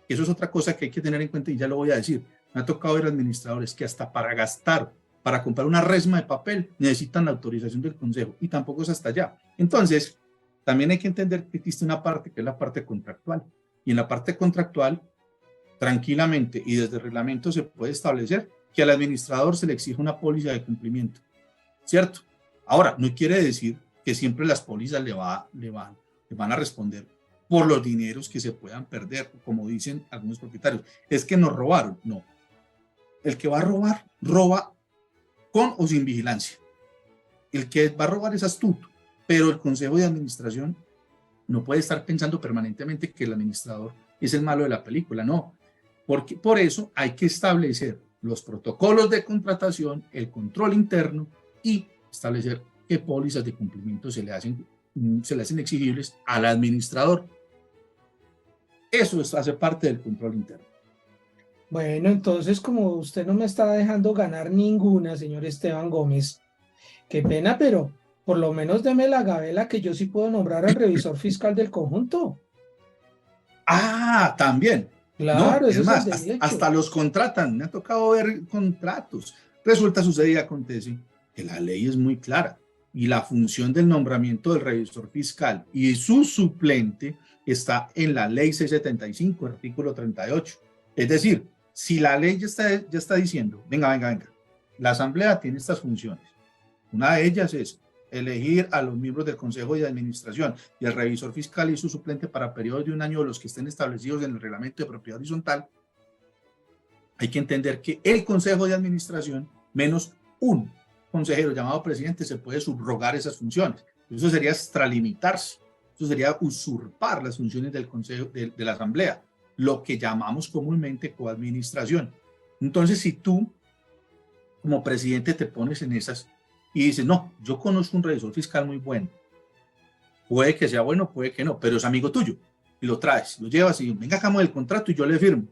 eso es otra cosa que hay que tener en cuenta y ya lo voy a decir. Me ha tocado ver administradores que hasta para gastar, para comprar una resma de papel, necesitan la autorización del consejo y tampoco es hasta allá. Entonces, también hay que entender que existe una parte que es la parte contractual. Y en la parte contractual, tranquilamente y desde el reglamento se puede establecer que al administrador se le exige una póliza de cumplimiento, ¿cierto? Ahora, no quiere decir que siempre las pólizas le van a responder por los dineros que se puedan perder, como dicen algunos propietarios. Es que nos robaron. No. El que va a robar, roba con o sin vigilancia. El que va a robar es astuto, pero el consejo de administración no puede estar pensando permanentemente que el administrador es el malo de la película, no. Porque por eso hay que establecer los protocolos de contratación, el control interno y establecer qué pólizas de cumplimiento se le hacen exigibles al administrador. Eso hace parte del control interno. Bueno, entonces como usted no me está dejando ganar ninguna, señor Esteban Gómez, qué pena, pero por lo menos deme la gabela que yo sí puedo nombrar al revisor fiscal del conjunto. Ah, también. Claro, No, ese es más, es el derecho. hasta los contratan. Me ha tocado ver contratos. Resulta, sucede y acontece que la ley es muy clara y la función del nombramiento del revisor fiscal y su suplente está en la ley 675, artículo 38. Es decir, si la ley ya está diciendo, venga, la asamblea tiene estas funciones. Una de ellas es elegir a los miembros del consejo de administración y el revisor fiscal y su suplente para periodos de un año, los que estén establecidos en el reglamento de propiedad horizontal. Hay que entender que el consejo de administración menos un consejero llamado presidente se puede subrogar esas funciones. Eso sería extralimitarse, eso sería usurpar las funciones del consejo de la asamblea, lo que llamamos comúnmente coadministración. Entonces, si tú como presidente te pones en esas y dices, no, yo conozco un revisor fiscal muy bueno, puede que sea bueno, puede que no, pero es amigo tuyo, y lo traes, lo llevas y venga, hagamos el contrato y yo le firmo.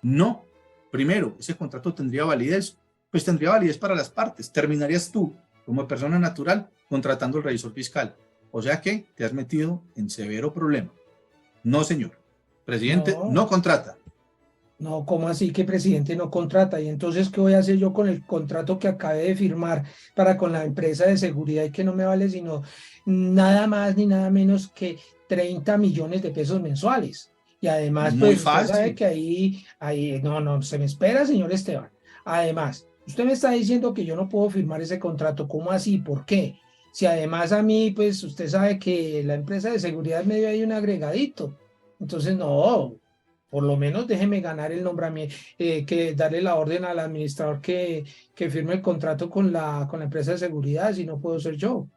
No, primero, ese contrato tendría validez, pues tendría validez para las partes. Terminarías tú, como persona natural, contratando al revisor fiscal. O sea que te has metido en severo problema. No, señor. Presidente no contrata. No, ¿cómo así que presidente no contrata? Y entonces, ¿qué voy a hacer yo con el contrato que acabé de firmar para con la empresa de seguridad y que no me vale sino nada más ni nada menos que 30 millones de pesos mensuales? Y además, Muy pues fácil. usted sabe que ahí, no, se me espera, señor Esteban. Además, usted me está diciendo que yo no puedo firmar ese contrato. ¿Cómo así? ¿Por qué? Si además a mí, pues usted sabe que la empresa de seguridad me dio ahí un agregadito. Entonces, no. Por lo menos déjeme ganar el nombramiento, que darle la orden al administrador que firme el contrato con la empresa de seguridad, si no puedo ser yo.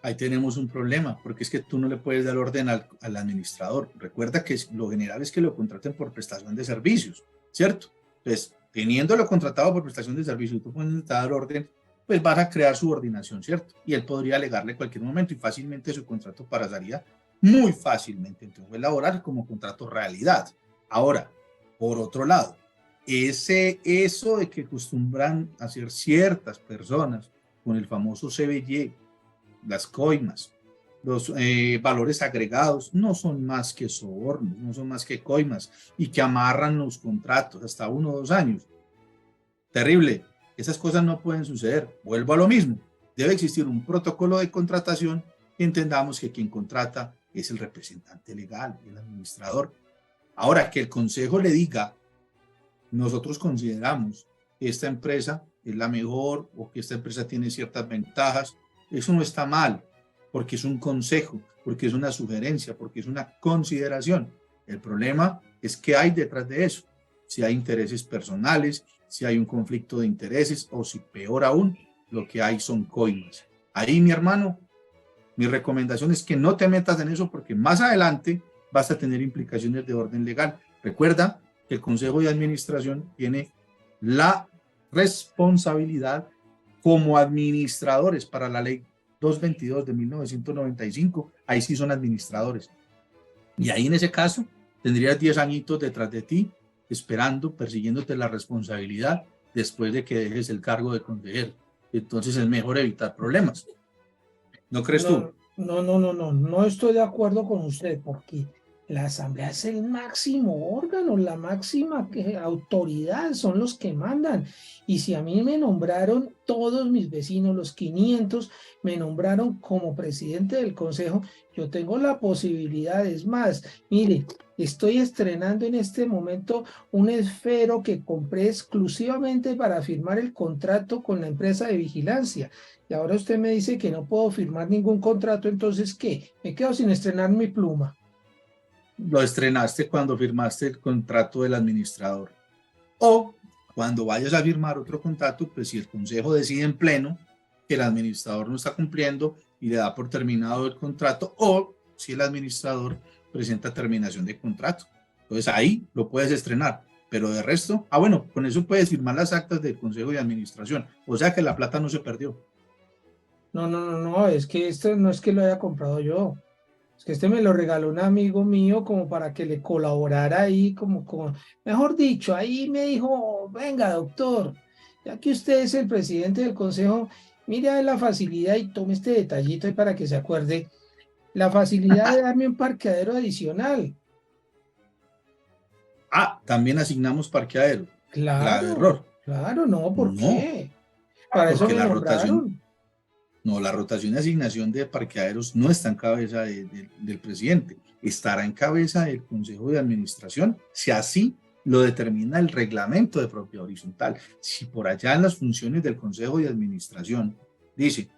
Ahí tenemos un problema, porque es que tú no le puedes dar orden al administrador. Recuerda que lo general es que lo contraten por prestación de servicios, ¿cierto? Entonces, teniéndolo contratado por prestación de servicios y tú puedes dar orden, pues vas a crear subordinación, ¿cierto? Y él podría alegarle en cualquier momento y fácilmente su contrato pasaría muy fácilmente entre un juez laboral como contrato realidad. Ahora, por otro lado, eso de que acostumbran a hacer ciertas personas con el famoso CBY, las coimas, los valores agregados, no son más que sobornos, no son más que coimas y que amarran los contratos hasta 1 o 2 años. Terrible, esas cosas no pueden suceder. Vuelvo a lo mismo, debe existir un protocolo de contratación y entendamos que quien contrata es el representante legal, el administrador. Ahora, que el consejo le diga, nosotros consideramos que esta empresa es la mejor o que esta empresa tiene ciertas ventajas, eso no está mal, porque es un consejo, porque es una sugerencia, porque es una consideración. El problema es qué hay detrás de eso. Si hay intereses personales, si hay un conflicto de intereses o si peor aún, lo que hay son coimas. Ahí, mi hermano, mi recomendación es que no te metas en eso porque más adelante vas a tener implicaciones de orden legal. Recuerda que el Consejo de Administración tiene la responsabilidad como administradores para la ley 222 de 1995, ahí sí son administradores. Y ahí en ese caso tendrías 10 añitos detrás de ti, esperando, persiguiéndote la responsabilidad después de que dejes el cargo de consejero. Entonces es mejor evitar problemas. ¿No crees tú? No estoy de acuerdo con usted, porque la asamblea es el máximo órgano, la máxima autoridad, son los que mandan. Y si a mí me nombraron, todos mis vecinos, los 500, me nombraron como presidente del consejo, yo tengo la posibilidad. Es más, mire, estoy estrenando en este momento un esfero que compré exclusivamente para firmar el contrato con la empresa de vigilancia. Y ahora usted me dice que no puedo firmar ningún contrato, entonces, ¿qué? Me quedo sin estrenar mi pluma. Lo estrenaste cuando firmaste el contrato del administrador. O cuando vayas a firmar otro contrato, pues si el consejo decide en pleno que el administrador no está cumpliendo y le da por terminado el contrato, o si el administrador presenta terminación de contrato. Entonces ahí lo puedes estrenar, pero de resto, bueno, con eso puedes firmar las actas del consejo de administración. O sea que la plata no se perdió. No, es que esto no es que lo haya comprado yo. Es que este me lo regaló un amigo mío como para que le colaborara ahí, mejor dicho, ahí me dijo, venga, doctor, ya que usted es el presidente del consejo, mire a ver la facilidad y tome este detallito ahí para que se acuerde, la facilidad de darme un parqueadero adicional. También asignamos parqueadero. Claro, grave error. Claro, no, ¿por qué? Para eso Porque me la nombraron. rotación, no, la rotación y asignación de parqueaderos no está en cabeza del presidente, estará en cabeza del Consejo de Administración, si así lo determina el reglamento de propiedad horizontal. Si por allá en las funciones del Consejo de Administración dice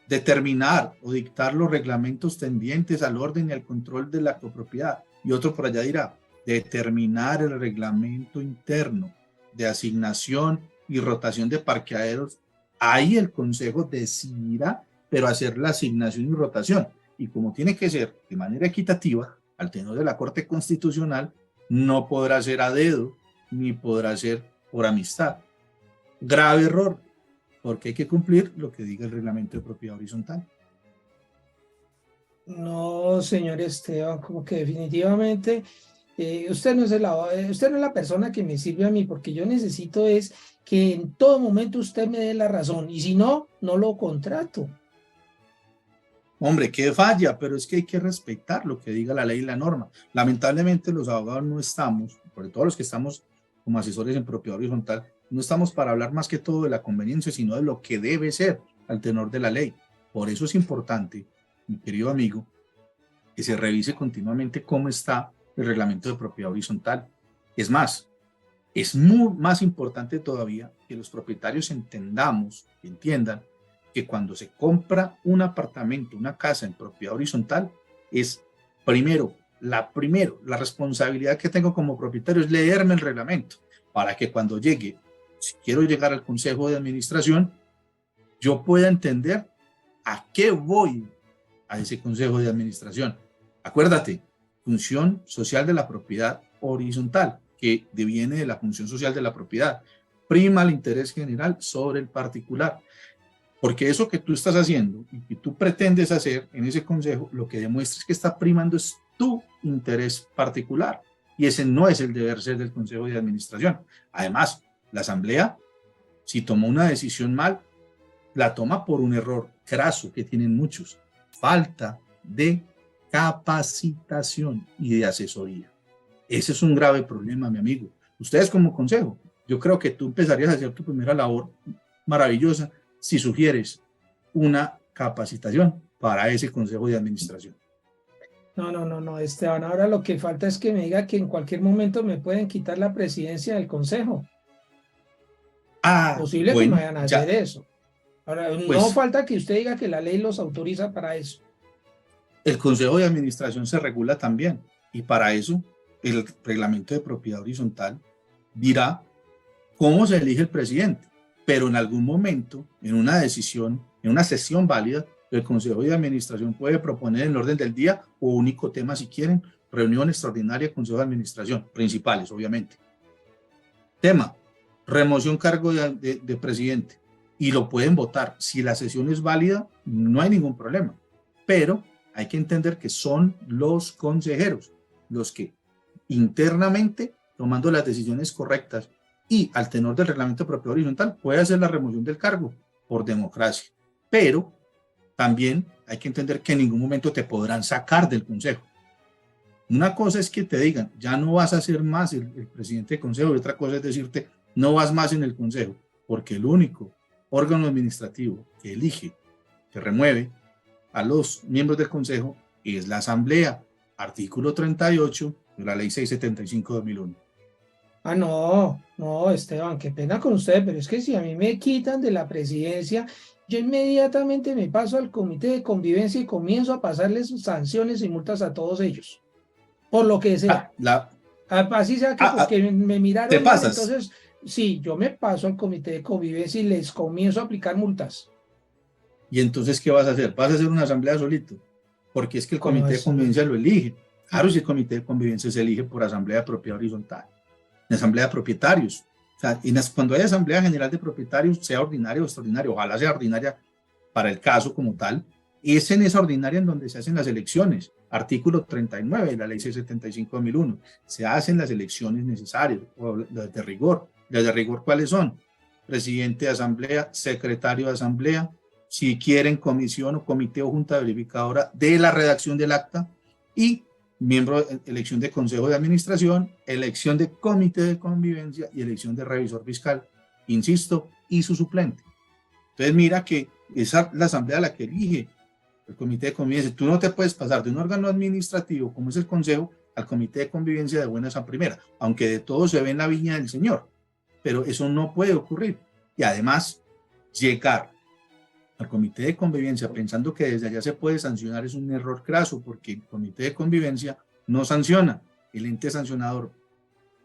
determinar o dictar los reglamentos tendientes al orden y al control de la copropiedad, y otro por allá dirá determinar el reglamento interno de asignación y rotación de parqueaderos, ahí el consejo decidirá, pero hacer la asignación y rotación. Y como tiene que ser de manera equitativa, al tenor de la Corte Constitucional, no podrá ser a dedo, ni podrá ser por amistad. Grave error, porque hay que cumplir lo que diga el reglamento de propiedad horizontal. No, señor Esteban, como que definitivamente usted no es la persona que me sirve a mí, porque yo necesito es que en todo momento usted me dé la razón, y si no, no lo contrato. Hombre, qué falla, pero es que hay que respetar lo que diga la ley y la norma. Lamentablemente los abogados no estamos, sobre todo los que estamos como asesores en propiedad horizontal, no estamos para hablar más que todo de la conveniencia, sino de lo que debe ser al tenor de la ley. Por eso es importante, mi querido amigo, que se revise continuamente cómo está el reglamento de propiedad horizontal. Es más, es más importante todavía que los propietarios entendamos, entiendan, que cuando se compra un apartamento, una casa en propiedad horizontal, es la responsabilidad que tengo como propietario es leerme el reglamento, para que cuando llegue, si quiero llegar al consejo de administración, yo pueda entender a qué voy a ese consejo de administración. Acuérdate, función social de la propiedad horizontal, que deviene de la función social de la propiedad, prima el interés general sobre el particular. Porque eso que tú estás haciendo y que tú pretendes hacer en ese consejo, lo que demuestra es que está primando es tu interés particular. Y ese no es el deber ser del consejo de administración. Además, la asamblea, si tomó una decisión mal, la toma por un error craso que tienen muchos: falta de capacitación y de asesoría. Ese es un grave problema, mi amigo. Ustedes como consejo, yo creo que tú empezarías a hacer tu primera labor maravillosa si sugieres una capacitación para ese consejo de administración. No, Esteban, ahora lo que falta es que me diga que en cualquier momento me pueden quitar la presidencia del consejo. Posible bueno, que me vayan a hacer eso. Ahora, no Pues falta que usted diga que la ley los autoriza para eso. el Consejo de Administración se regula también y para eso el reglamento de propiedad horizontal dirá cómo se elige el presidente, pero en algún momento, en una decisión, en una sesión válida, el Consejo de Administración puede proponer en el orden del día o único tema si quieren, reunión extraordinaria, Consejo de Administración, principales obviamente. Tema, remoción cargo de presidente y lo pueden votar. Si la sesión es válida, no hay ningún problema, pero hay que entender que son los consejeros los que internamente, tomando las decisiones correctas y al tenor del reglamento de propiedad horizontal, puede hacer la remoción del cargo por democracia. Pero también hay que entender que en ningún momento te podrán sacar del consejo. Una cosa es que te digan, ya no vas a ser más el presidente del consejo, y otra cosa es decirte, no vas más en el consejo, porque el único órgano administrativo que elige, que remueve a los miembros del consejo es la asamblea, artículo 38 de la ley 675/2001. Ah, no, no, Esteban, qué pena con usted, pero es que si a mí me quitan de la presidencia, yo inmediatamente me paso al comité de convivencia y comienzo a pasarles sanciones y multas a todos ellos, por lo que sea. Así sea que porque me miraron ¿te mal, pasas? entonces, sí, yo me paso al comité de convivencia y les comienzo a aplicar multas. ¿Y entonces qué vas a hacer? ¿Vas a hacer una asamblea solito? Porque es que el comité de convivencia lo elige. Claro, si el comité de convivencia se elige por asamblea de propiedad horizontal, en asamblea de propietarios. O sea, cuando hay asamblea general de propietarios, sea ordinaria o extraordinaria, ojalá sea ordinaria para el caso como tal, es en esa ordinaria en donde se hacen las elecciones. Artículo 39 de la ley 675/2001. Se hacen las elecciones necesarias, o las de rigor. ¿Las de rigor cuáles son? Presidente de asamblea, secretario de asamblea, si quieren comisión o comité o junta verificadora de la redacción del acta y miembro, elección de consejo de administración, elección de comité de convivencia y elección de revisor fiscal, insisto, y su suplente. Entonces mira que esa la asamblea la que elige el comité de convivencia. Tú no te puedes pasar de un órgano administrativo como es el consejo al comité de convivencia de buenas a primera, aunque de todo se ve en la viña del Señor, pero eso no puede ocurrir. Y además, llegar al comité de convivencia pensando que desde allá se puede sancionar es un error craso, porque el comité de convivencia no sanciona. El ente sancionador,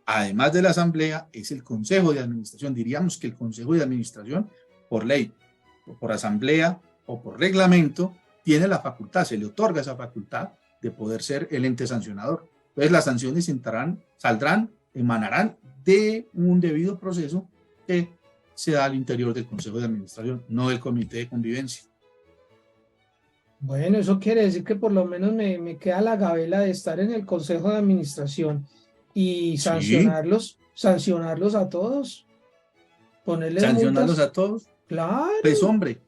además de la asamblea, es el consejo de administración. Diríamos que el consejo de administración, por ley, o por asamblea, o por reglamento, tiene la facultad, se le otorga esa facultad de poder ser el ente sancionador. Entonces las sanciones saldrán, emanarán de un debido proceso que se da al interior del Consejo de Administración, no del Comité de Convivencia. Bueno, eso quiere decir que por lo menos me queda la gabela de estar en el Consejo de Administración y sancionarlos, sí. Sancionarlos a todos, ponerles sancionarlos multas. A todos. Claro. Pues hombre,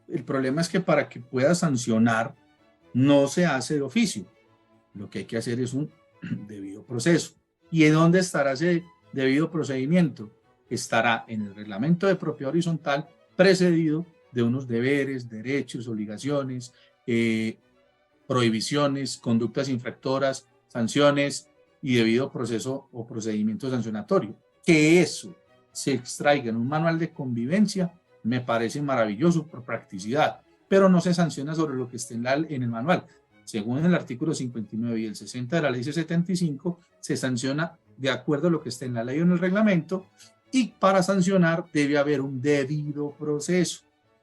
el problema es que para que pueda sancionar no se hace de oficio. Lo que hay que hacer es un debido proceso. ¿Y en dónde estará ese debido procedimiento? Estará en el reglamento de propiedad horizontal precedido de unos deberes, derechos, obligaciones, prohibiciones, conductas infractoras, sanciones y debido proceso o procedimiento sancionatorio. Que eso se extraiga en un manual de convivencia me parece maravilloso por practicidad, pero no se sanciona sobre lo que esté en el manual. Según el artículo 59 y el 60 de la ley 75, se sanciona de acuerdo a lo que esté en la ley o en el reglamento, y para sancionar debe haber un debido proceso,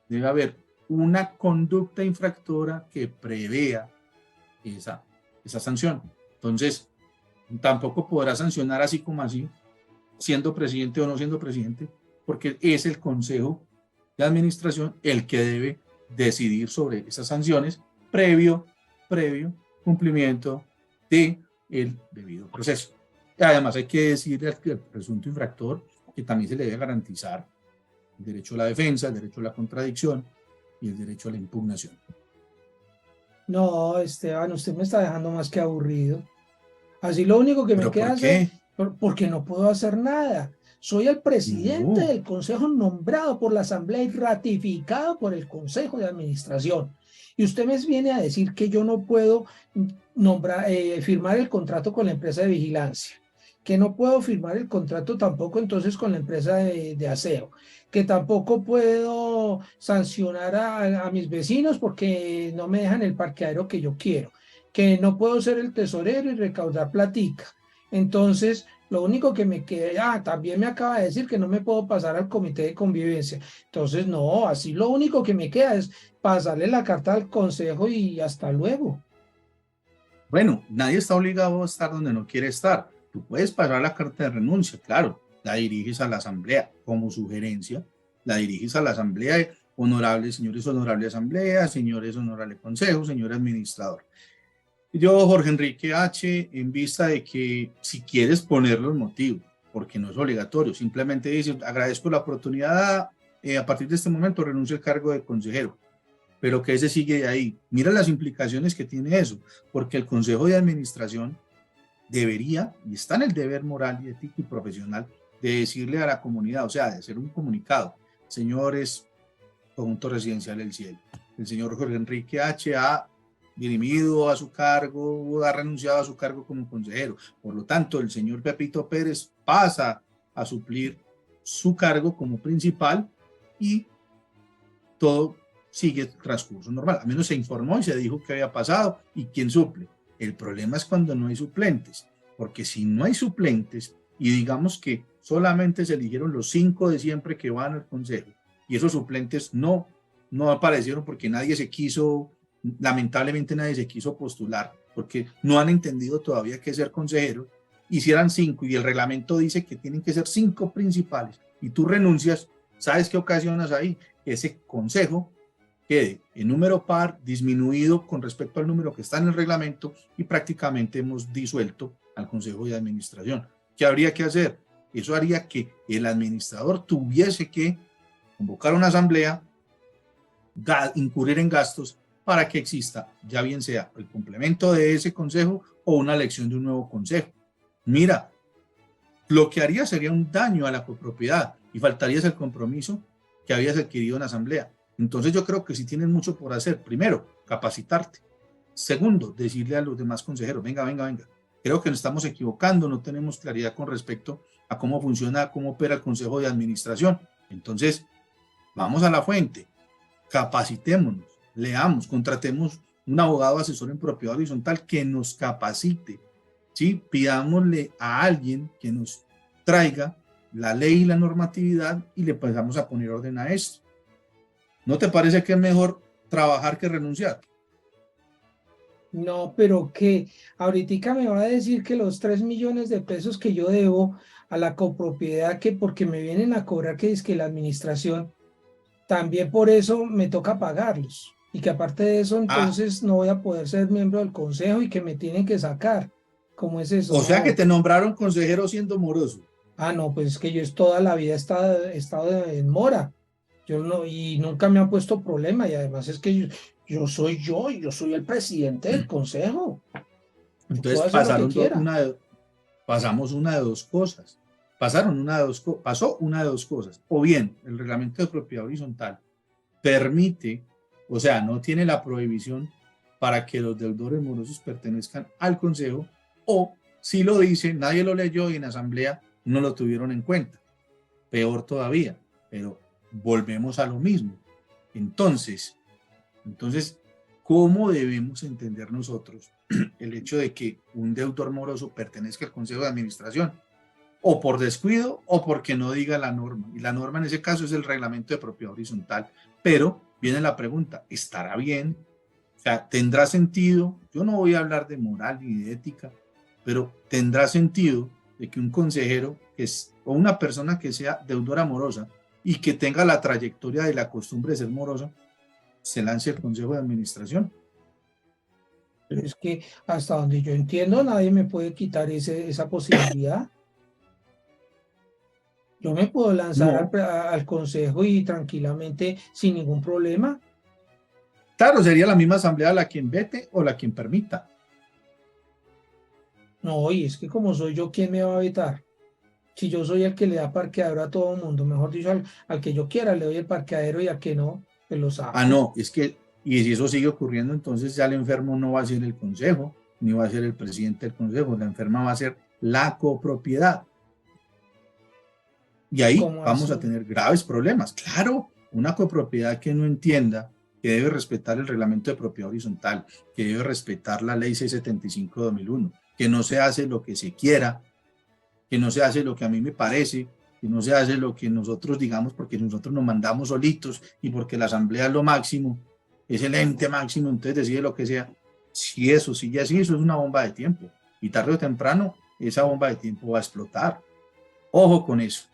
debe haber una conducta infractora que prevea esa sanción. Entonces, tampoco podrá sancionar así como así, siendo presidente o no siendo presidente, porque es el Consejo de Administración el que debe decidir sobre esas sanciones previo cumplimiento del debido proceso. Y además hay que decirle al presunto infractor que también se le debe garantizar el derecho a la defensa, el derecho a la contradicción y el derecho a la impugnación. No, Esteban, usted me está dejando más que aburrido. Así lo único que me queda hacer, porque no puedo hacer nada. Soy el presidente del consejo nombrado por la asamblea y ratificado por el consejo de administración. Y usted me viene a decir que yo no puedo firmar el contrato con la empresa de vigilancia, que no puedo firmar el contrato tampoco entonces con la empresa de aseo, que tampoco puedo sancionar a mis vecinos porque no me dejan el parqueadero que yo quiero, que no puedo ser el tesorero y recaudar platica. Entonces, lo único que me queda, también me acaba de decir que no me puedo pasar al comité de convivencia. Entonces, no, así lo único que me queda es pasarle la carta al consejo y hasta luego. Bueno, nadie está obligado a estar donde no quiere estar. Tú puedes pasar la carta de renuncia, claro, la diriges a la asamblea como sugerencia, la diriges a la asamblea, honorables señores, honorable asamblea, señores, honorable consejo, señor administrador. Yo, Jorge Enrique H., en vista de que si quieres poner los motivos, porque no es obligatorio, simplemente dice, agradezco la oportunidad, a partir de este momento renuncio al cargo de consejero, pero que ese sigue de ahí. Mira las implicaciones que tiene eso, porque el consejo de administración debería, y está en el deber moral y ético y profesional, de decirle a la comunidad, o sea, de hacer un comunicado, señores, conjunto residencial El Cielo, el señor Jorge Enrique H. ha dirimido a su cargo, ha renunciado a su cargo como consejero. Por lo tanto, el señor Pepito Pérez pasa a suplir su cargo como principal y todo sigue transcurso normal. A menos se informó y se dijo qué había pasado y quién suple. El problema es cuando no hay suplentes, porque si no hay suplentes y digamos que solamente se eligieron los 5 de siempre que van al consejo y esos suplentes no aparecieron porque nadie se quiso, lamentablemente nadie se quiso postular, porque no han entendido todavía qué es ser consejero. Hicieran 5 y el reglamento dice que tienen que ser 5 principales y tú renuncias, ¿sabes qué ocasionas ahí? Ese consejo quede en número par, disminuido con respecto al número que está en el reglamento y prácticamente hemos disuelto al consejo de administración. ¿Qué habría que hacer? Eso haría que el administrador tuviese que convocar una asamblea, incurrir en gastos para que exista, ya bien sea el complemento de ese consejo o una elección de un nuevo consejo. Mira, lo que haría sería un daño a la copropiedad y faltarías el compromiso que habías adquirido en la asamblea. Entonces yo creo que sí tienen mucho por hacer. Primero, capacitarte. Segundo, decirle a los demás consejeros, venga, creo que nos estamos equivocando, no tenemos claridad con respecto a cómo funciona, cómo opera el consejo de administración. Entonces, vamos a la fuente, capacitémonos, leamos, contratemos un abogado asesor en propiedad horizontal que nos capacite, ¿sí? Pidámosle a alguien que nos traiga la ley y la normatividad y le empezamos a poner orden a esto. ¿No te parece que es mejor trabajar que renunciar? No, pero que ahorita me va a decir que los 3 millones de pesos que yo debo a la copropiedad, que porque me vienen a cobrar que es que la administración, también por eso me toca pagarlos. Y que aparte de eso, entonces no voy a poder ser miembro del consejo y que me tienen que sacar. ¿Cómo es eso? O sea que te nombraron consejero siendo moroso. No, pues es que yo toda la vida he estado en mora. Yo no, y nunca me han puesto problema, y además es que yo soy el presidente del consejo. Entonces pasamos una de dos cosas. Pasó una de dos cosas. O bien, el reglamento de propiedad horizontal permite, o sea, no tiene la prohibición para que los deudores morosos pertenezcan al consejo, o si lo dice, nadie lo leyó y en asamblea no lo tuvieron en cuenta. Peor todavía, pero volvemos a lo mismo. Entonces, ¿cómo debemos entender nosotros el hecho de que un deudor moroso pertenezca al consejo de administración? O por descuido o porque no diga la norma. Y la norma en ese caso es el reglamento de propiedad horizontal. Pero viene la pregunta, ¿estará bien? O sea, ¿tendrá sentido? Yo no voy a hablar de moral ni de ética, pero ¿tendrá sentido de que un consejero o una persona que sea deudora morosa y que tenga la trayectoria de la costumbre de ser morosa, se lance al consejo de administración? Pero es que hasta donde yo entiendo, nadie me puede quitar esa posibilidad. Yo me puedo lanzar al consejo y tranquilamente, sin ningún problema. Claro, sería la misma asamblea la quien vete o la quien permita. No, y es que como soy yo, ¿quién me va a vetar? Si yo soy el que le da parqueadero a todo el mundo, mejor dicho, al que yo quiera le doy el parqueadero y al que no, pues lo saco. No, es que, y si eso sigue ocurriendo, entonces ya el enfermo no va a ser el consejo, ni va a ser el presidente del consejo, la enferma va a ser la copropiedad. Y ahí ¿Cómo vamos así? a tener graves problemas. Claro, una copropiedad que no entienda que debe respetar el reglamento de propiedad horizontal, que debe respetar la ley 675 de 2001, que no se hace lo que se quiera, que no se hace lo que a mí me parece, que no se hace lo que nosotros digamos porque nosotros nos mandamos solitos y porque la asamblea es lo máximo, es el ente máximo, entonces decide lo que sea. Si eso sigue así, eso es una bomba de tiempo. Y tarde o temprano, esa bomba de tiempo va a explotar. Ojo con eso.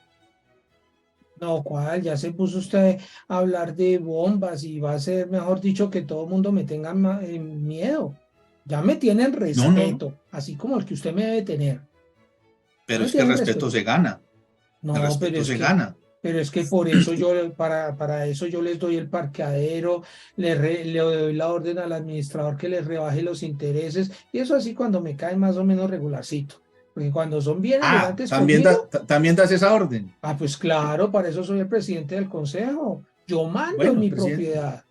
No, ¿cuál? Ya se puso usted a hablar de bombas y va a ser, mejor dicho, que todo el mundo me tenga miedo. Ya me tienen No, no, respeto, así como el que usted me debe tener. Ya pero me es que el tienen respeto respeto. se gana. El No, respeto se gana. pero es que por eso yo, para eso yo les doy el parqueadero, le doy la orden al administrador que les rebaje los intereses, y eso así cuando me caen más o menos regularcito. Porque cuando son bien Ah, elegantes conmigo, también das esa orden. pues claro, para eso soy el presidente del consejo. Yo mando en Bueno, mi presidente, propiedad.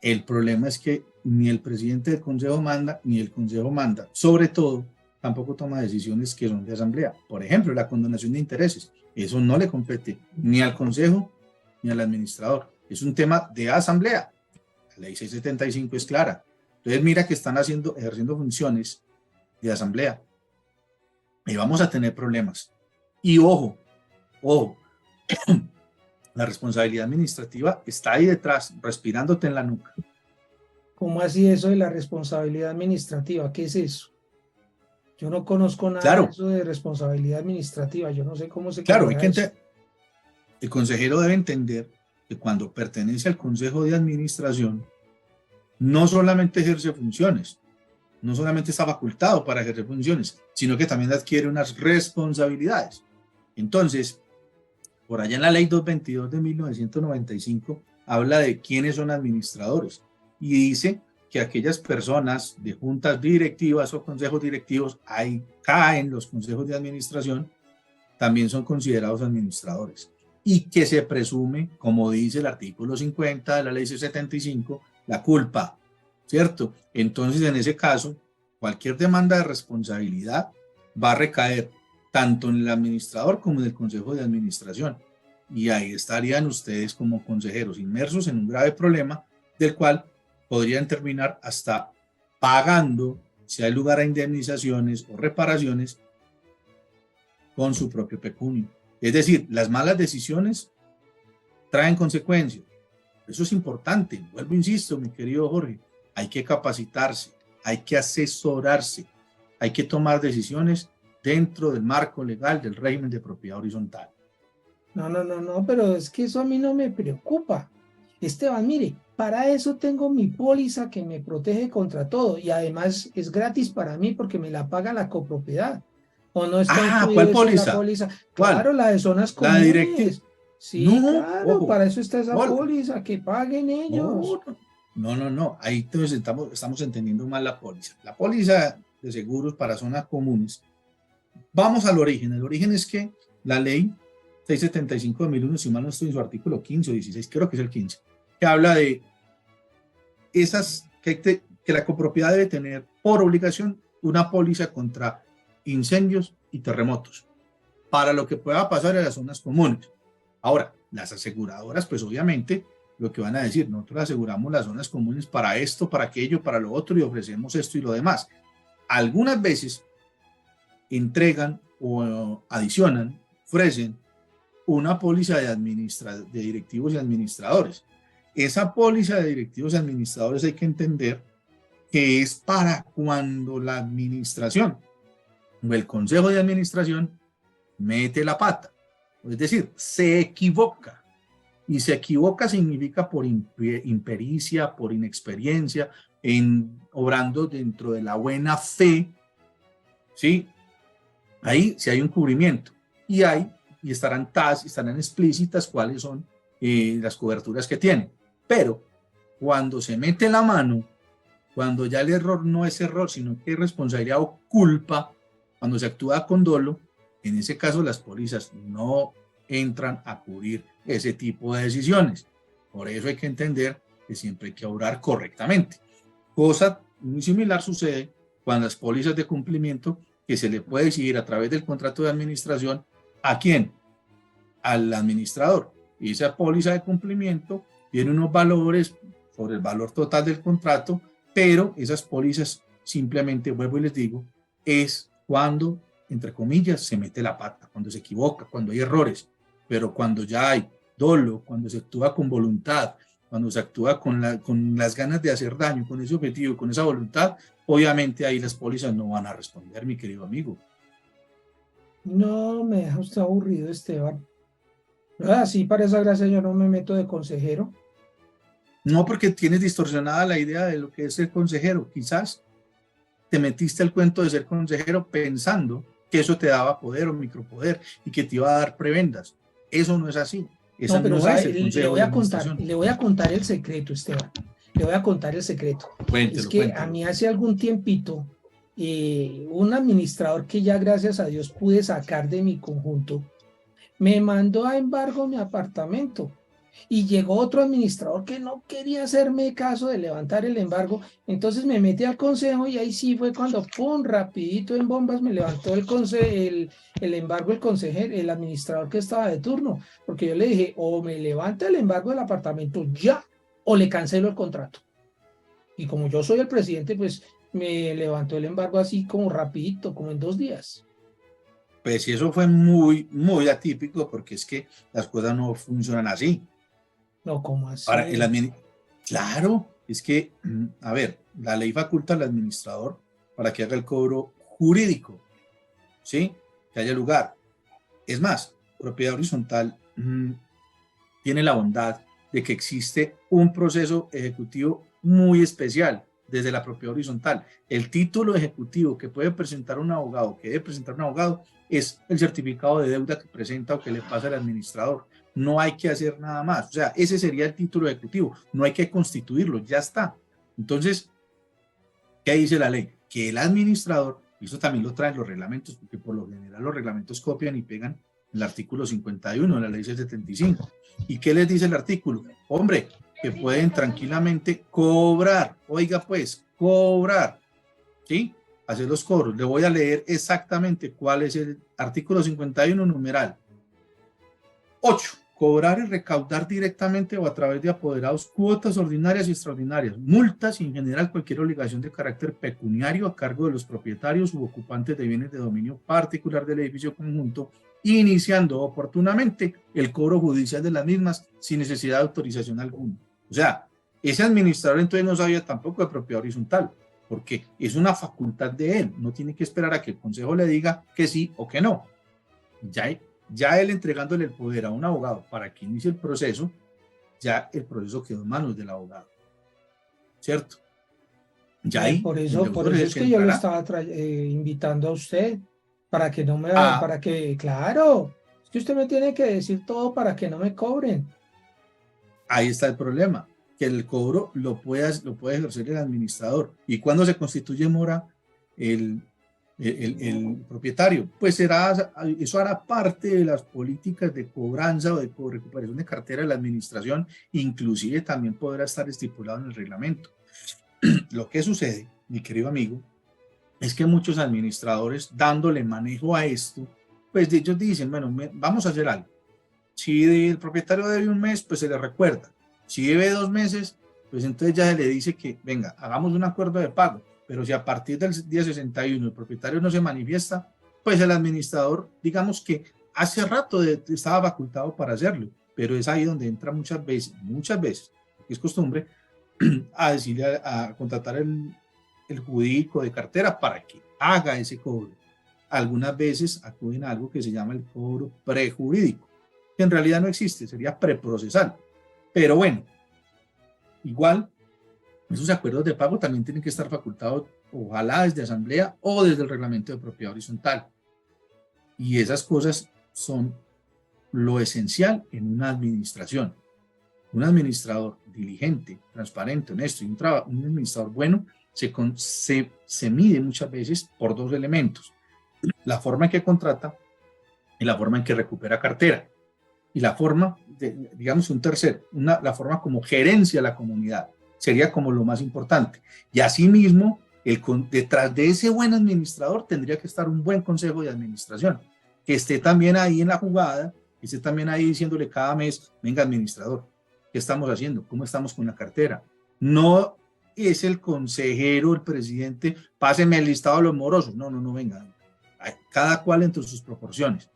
el problema es que ni el presidente del consejo manda, ni el consejo manda. Sobre todo, tampoco toma decisiones que son de asamblea. Por ejemplo, la condonación de intereses. Eso no le compete ni al consejo ni al administrador. Es un tema de asamblea. La ley 675 es clara. Entonces, mira que están ejerciendo funciones de asamblea. Y vamos a tener problemas. Y ojo, ojo, la responsabilidad administrativa está ahí detrás, respirándote en la nuca. ¿Cómo así eso de la responsabilidad administrativa? ¿Qué es eso? Yo no conozco nada de Claro, eso de responsabilidad administrativa. Yo no sé cómo se claro, maneja eso. el consejero debe entender que cuando pertenece al consejo de administración, no solamente ejerce funciones, no solamente está facultado para ejercer funciones, sino que también adquiere unas responsabilidades. Entonces, por allá en la ley 222 de 1995, habla de quiénes son administradores y dice que aquellas personas de juntas directivas o consejos directivos, ahí caen los consejos de administración, también son considerados administradores. Y que se presume, como dice el artículo 50 de la ley 75, la culpa, ¿cierto? Entonces, en ese caso, cualquier demanda de responsabilidad va a recaer tanto en el administrador como en el consejo de administración. Y ahí estarían ustedes como consejeros inmersos en un grave problema del cual podrían terminar hasta pagando, si hay lugar a indemnizaciones o reparaciones, con su propio pecunio. Es decir, las malas decisiones traen consecuencias. Eso es importante. Vuelvo, insisto, mi querido Jorge, hay que capacitarse, hay que asesorarse, hay que tomar decisiones dentro del marco legal del régimen de propiedad horizontal. No, pero es que eso a mí no me preocupa. Esteban, mire, para eso tengo mi póliza que me protege contra todo y además es gratis para mí porque me la paga la copropiedad. ¿O no está Ah, incluido ¿cuál eso en la póliza? póliza? ¿Cuál? Claro, la de zonas La de directiva. comunes. Sí, No, claro, ojo. para eso está esa Hola. póliza, que paguen ellos. No. Ahí entonces estamos entendiendo mal la póliza. La póliza de seguros para zonas comunes. Vamos al origen. El origen es que la ley 675 de 2001, si mal no estoy en su artículo 15 o 16, creo que es el 15, que habla de esas, que la copropiedad debe tener por obligación una póliza contra incendios y terremotos, para lo que pueda pasar en las zonas comunes. Ahora, las aseguradoras, pues obviamente, lo que van a decir, nosotros aseguramos las zonas comunes para esto, para aquello, para lo otro, y ofrecemos esto y lo demás. Algunas veces entregan o adicionan, ofrecen una póliza de directivos y administradores. Esa póliza de directivos y administradores hay que entender que es para cuando la administración o el consejo de administración mete la pata, es decir, se equivoca. Y se equivoca significa por impericia, por inexperiencia, obrando dentro de la buena fe, ¿sí? Ahí sí hay un cubrimiento. Y estarán explícitas cuáles son las coberturas que tienen. Pero cuando se mete la mano, cuando ya el error no es error, sino que es responsabilidad o culpa, cuando se actúa con dolo, en ese caso las pólizas no entran a cubrir ese tipo de decisiones. Por eso hay que entender que siempre hay que obrar correctamente. Cosa muy similar sucede cuando las pólizas de cumplimiento que se le puede exigir a través del contrato de administración. ¿A quién? Al administrador. Y esa póliza de cumplimiento tiene unos valores sobre el valor total del contrato, pero esas pólizas simplemente, vuelvo y les digo, es cuando, entre comillas, se mete la pata, cuando se equivoca, cuando hay errores, pero cuando ya hay dolo, cuando se actúa con voluntad, cuando se actúa con las ganas de hacer daño, con ese objetivo, con esa voluntad, obviamente ahí las pólizas no van a responder, mi querido amigo. No, me deja usted aburrido, Esteban. Así para esa gracia yo no me meto de consejero. No, porque tienes distorsionada la idea de lo que es ser consejero. Quizás te metiste al cuento de ser consejero pensando que eso te daba poder o micropoder y que te iba a dar prebendas. Eso no es así. Esa No, pero no ¿sabe? es el consejo le de administración. voy a contar el secreto, Esteban. Le voy a contar el secreto. Cuéntelo, Es que cuéntelo. a mí hace algún tiempito, un administrador que ya gracias a Dios pude sacar de mi conjunto, me mandó a embargo mi apartamento. Y llegó otro administrador que no quería hacerme caso de levantar el embargo, entonces me metí al consejo y ahí sí fue cuando, pum, rapidito en bombas me levantó el embargo el consejero, el administrador que estaba de turno, porque yo le dije, o me levanta el embargo del apartamento ya, o le cancelo el contrato. Y como yo soy el presidente, pues me levantó el embargo así como rapidito, como en 2 días. Pues sí, eso fue muy, muy atípico porque es que las cosas no funcionan así. No, ¿cómo así? Para claro, es que, a ver, la ley faculta al administrador para que haga el cobro jurídico, ¿sí? Que haya lugar. Es más, propiedad horizontal tiene la bondad de que existe un proceso ejecutivo muy especial desde la propiedad horizontal. El título ejecutivo que puede presentar un abogado, que debe presentar un abogado, es el certificado de deuda que presenta o que le pasa al administrador. No hay que hacer nada más. O sea, ese sería el título ejecutivo. No hay que constituirlo, ya está. Entonces, ¿qué dice la ley? Que el administrador, y eso también lo traen los reglamentos, porque por lo general los reglamentos copian y pegan el artículo 51 de la ley 675. ¿Y qué les dice el artículo? Hombre, que pueden tranquilamente cobrar, oiga pues, cobrar, ¿sí? Hacer los cobros. Le voy a leer exactamente cuál es el artículo 51, numeral 8. Cobrar y recaudar directamente o a través de apoderados cuotas ordinarias y extraordinarias, multas y en general cualquier obligación de carácter pecuniario a cargo de los propietarios u ocupantes de bienes de dominio particular del edificio conjunto, iniciando oportunamente el cobro judicial de las mismas sin necesidad de autorización alguna. O sea, ese administrador entonces no sabía tampoco de propiedad horizontal, porque es una facultad de él, no tiene que esperar a que el consejo le diga que sí o que no. Ya él entregándole el poder a un abogado para que inicie el proceso, ya el proceso quedó en manos del abogado, ¿cierto? Ya ahí, por eso es que yo lo estaba invitando a usted, para que no me, para que, claro, es que usted me tiene que decir todo para que no me cobren. Ahí está el problema, que el cobro lo puede ejercer el administrador. ¿Y cuando se constituye mora el propietario? Pues eso hará parte de las políticas de cobranza o de recuperación de cartera de la administración, inclusive también podrá estar estipulado en el reglamento. Lo que sucede, mi querido amigo, es que muchos administradores, dándole manejo a esto, pues ellos dicen, bueno, vamos a hacer algo. Si el propietario debe 1 mes, pues se le recuerda. Si debe 2 meses, pues entonces ya se le dice que, venga, hagamos un acuerdo de pago. Pero si a partir del día 61 el propietario no se manifiesta, pues el administrador, digamos que hace rato estaba facultado para hacerlo. Pero es ahí donde entra muchas veces, porque es costumbre, a decirle, a contratar el jurídico de cartera para que haga ese cobro. Algunas veces acuden a algo que se llama el cobro prejurídico, que en realidad no existe, sería preprocesal. Pero bueno, igual, esos acuerdos de pago también tienen que estar facultados, ojalá desde asamblea o desde el reglamento de propiedad horizontal. Y esas cosas son lo esencial en una administración. Un administrador diligente, transparente, honesto y un administrador bueno se mide muchas veces por 2 elementos: la forma en que contrata y la forma en que recupera cartera. Y la forma, digamos un tercero, la forma como gerencia la comunidad, sería como lo más importante. Y asimismo, Detrás de ese buen administrador tendría que estar un buen consejo de administración, que esté también ahí en la jugada, que esté también ahí diciéndole cada mes, venga administrador, ¿qué estamos haciendo? ¿Cómo estamos con la cartera? No es el consejero, el presidente, páseme el listado de los morosos. No, venga. Cada cual entre sus proporciones.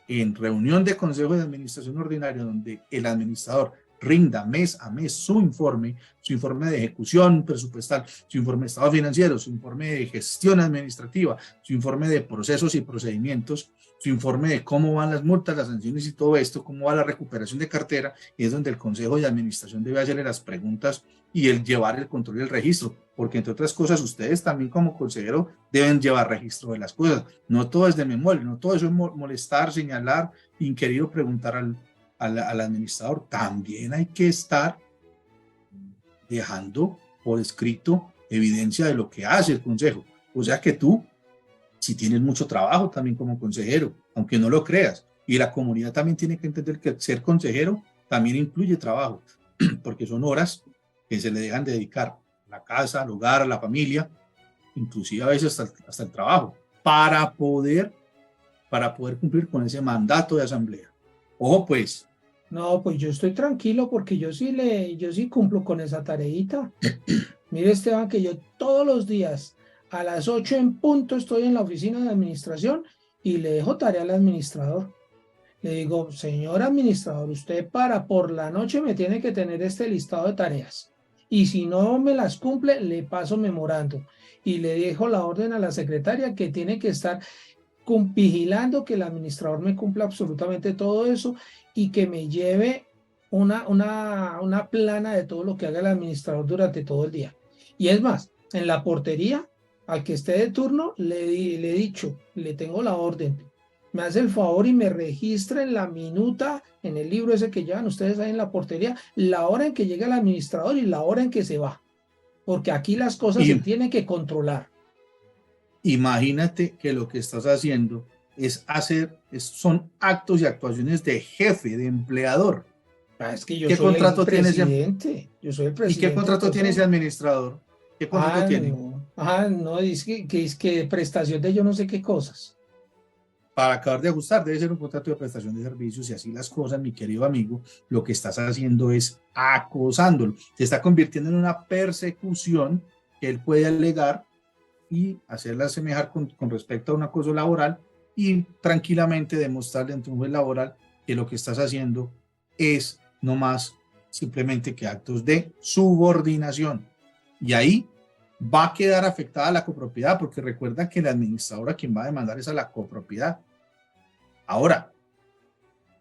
En reunión de consejo de administración ordinaria, donde el administrador rinda mes a mes su informe de ejecución presupuestal, su informe de estado financiero, su informe de gestión administrativa, su informe de procesos y procedimientos, su informe de cómo van las multas, las sanciones y todo esto, cómo va la recuperación de cartera, y es donde el consejo de administración debe hacerle las preguntas y el llevar el control y el registro, porque entre otras cosas ustedes también como consejero deben llevar registro de las cosas. No todo es de memoria, no todo eso es molestar, señalar, inquirido, preguntar al administrador. También hay que estar dejando por escrito evidencia de lo que hace el consejo. O sea que tú, si tienes mucho trabajo también como consejero, aunque no lo creas, y la comunidad también tiene que entender que ser consejero también incluye trabajo, porque son horas que se le dejan de dedicar a la casa, al hogar, a la familia, inclusive a veces hasta el trabajo, para poder cumplir con ese mandato de asamblea. Ojo pues. No, pues yo estoy tranquilo porque yo sí cumplo con esa tareita. Mire, Esteban, que yo todos los días a las 8 en punto estoy en la oficina de administración y le dejo tarea al administrador. Le digo, señor administrador, usted por la noche me tiene que tener este listado de tareas. Y si no me las cumple, le paso memorando. Y le dejo la orden a la secretaria que tiene que estar vigilando que el administrador me cumpla absolutamente todo eso y que me lleve una plana de todo lo que haga el administrador durante todo el día. Y es más, en la portería, al que esté de turno, le he dicho, le tengo la orden, me hace el favor y me registra en la minuta, en el libro ese que llevan ustedes ahí en la portería, la hora en que llega el administrador y la hora en que se va. Porque aquí las cosas se tienen que controlar. Imagínate que lo que estás haciendo son actos y actuaciones de jefe, de empleador. Es que yo soy el presidente. Yo soy el presidente. ¿Y qué contrato tiene ese administrador? ¿Qué contrato tiene? No, dice que prestación de yo no sé qué cosas. Para acabar de ajustar, debe ser un contrato de prestación de servicios, y así las cosas, mi querido amigo, lo que estás haciendo es acosándolo. Se está convirtiendo en una persecución que él puede alegar y hacerla asemejar con respecto a un acoso laboral, y tranquilamente demostrarle ante un juez laboral que lo que estás haciendo es no más simplemente que actos de subordinación. Y ahí va a quedar afectada la copropiedad, porque recuerda que el administrador a quien va a demandar es a la copropiedad. Ahora,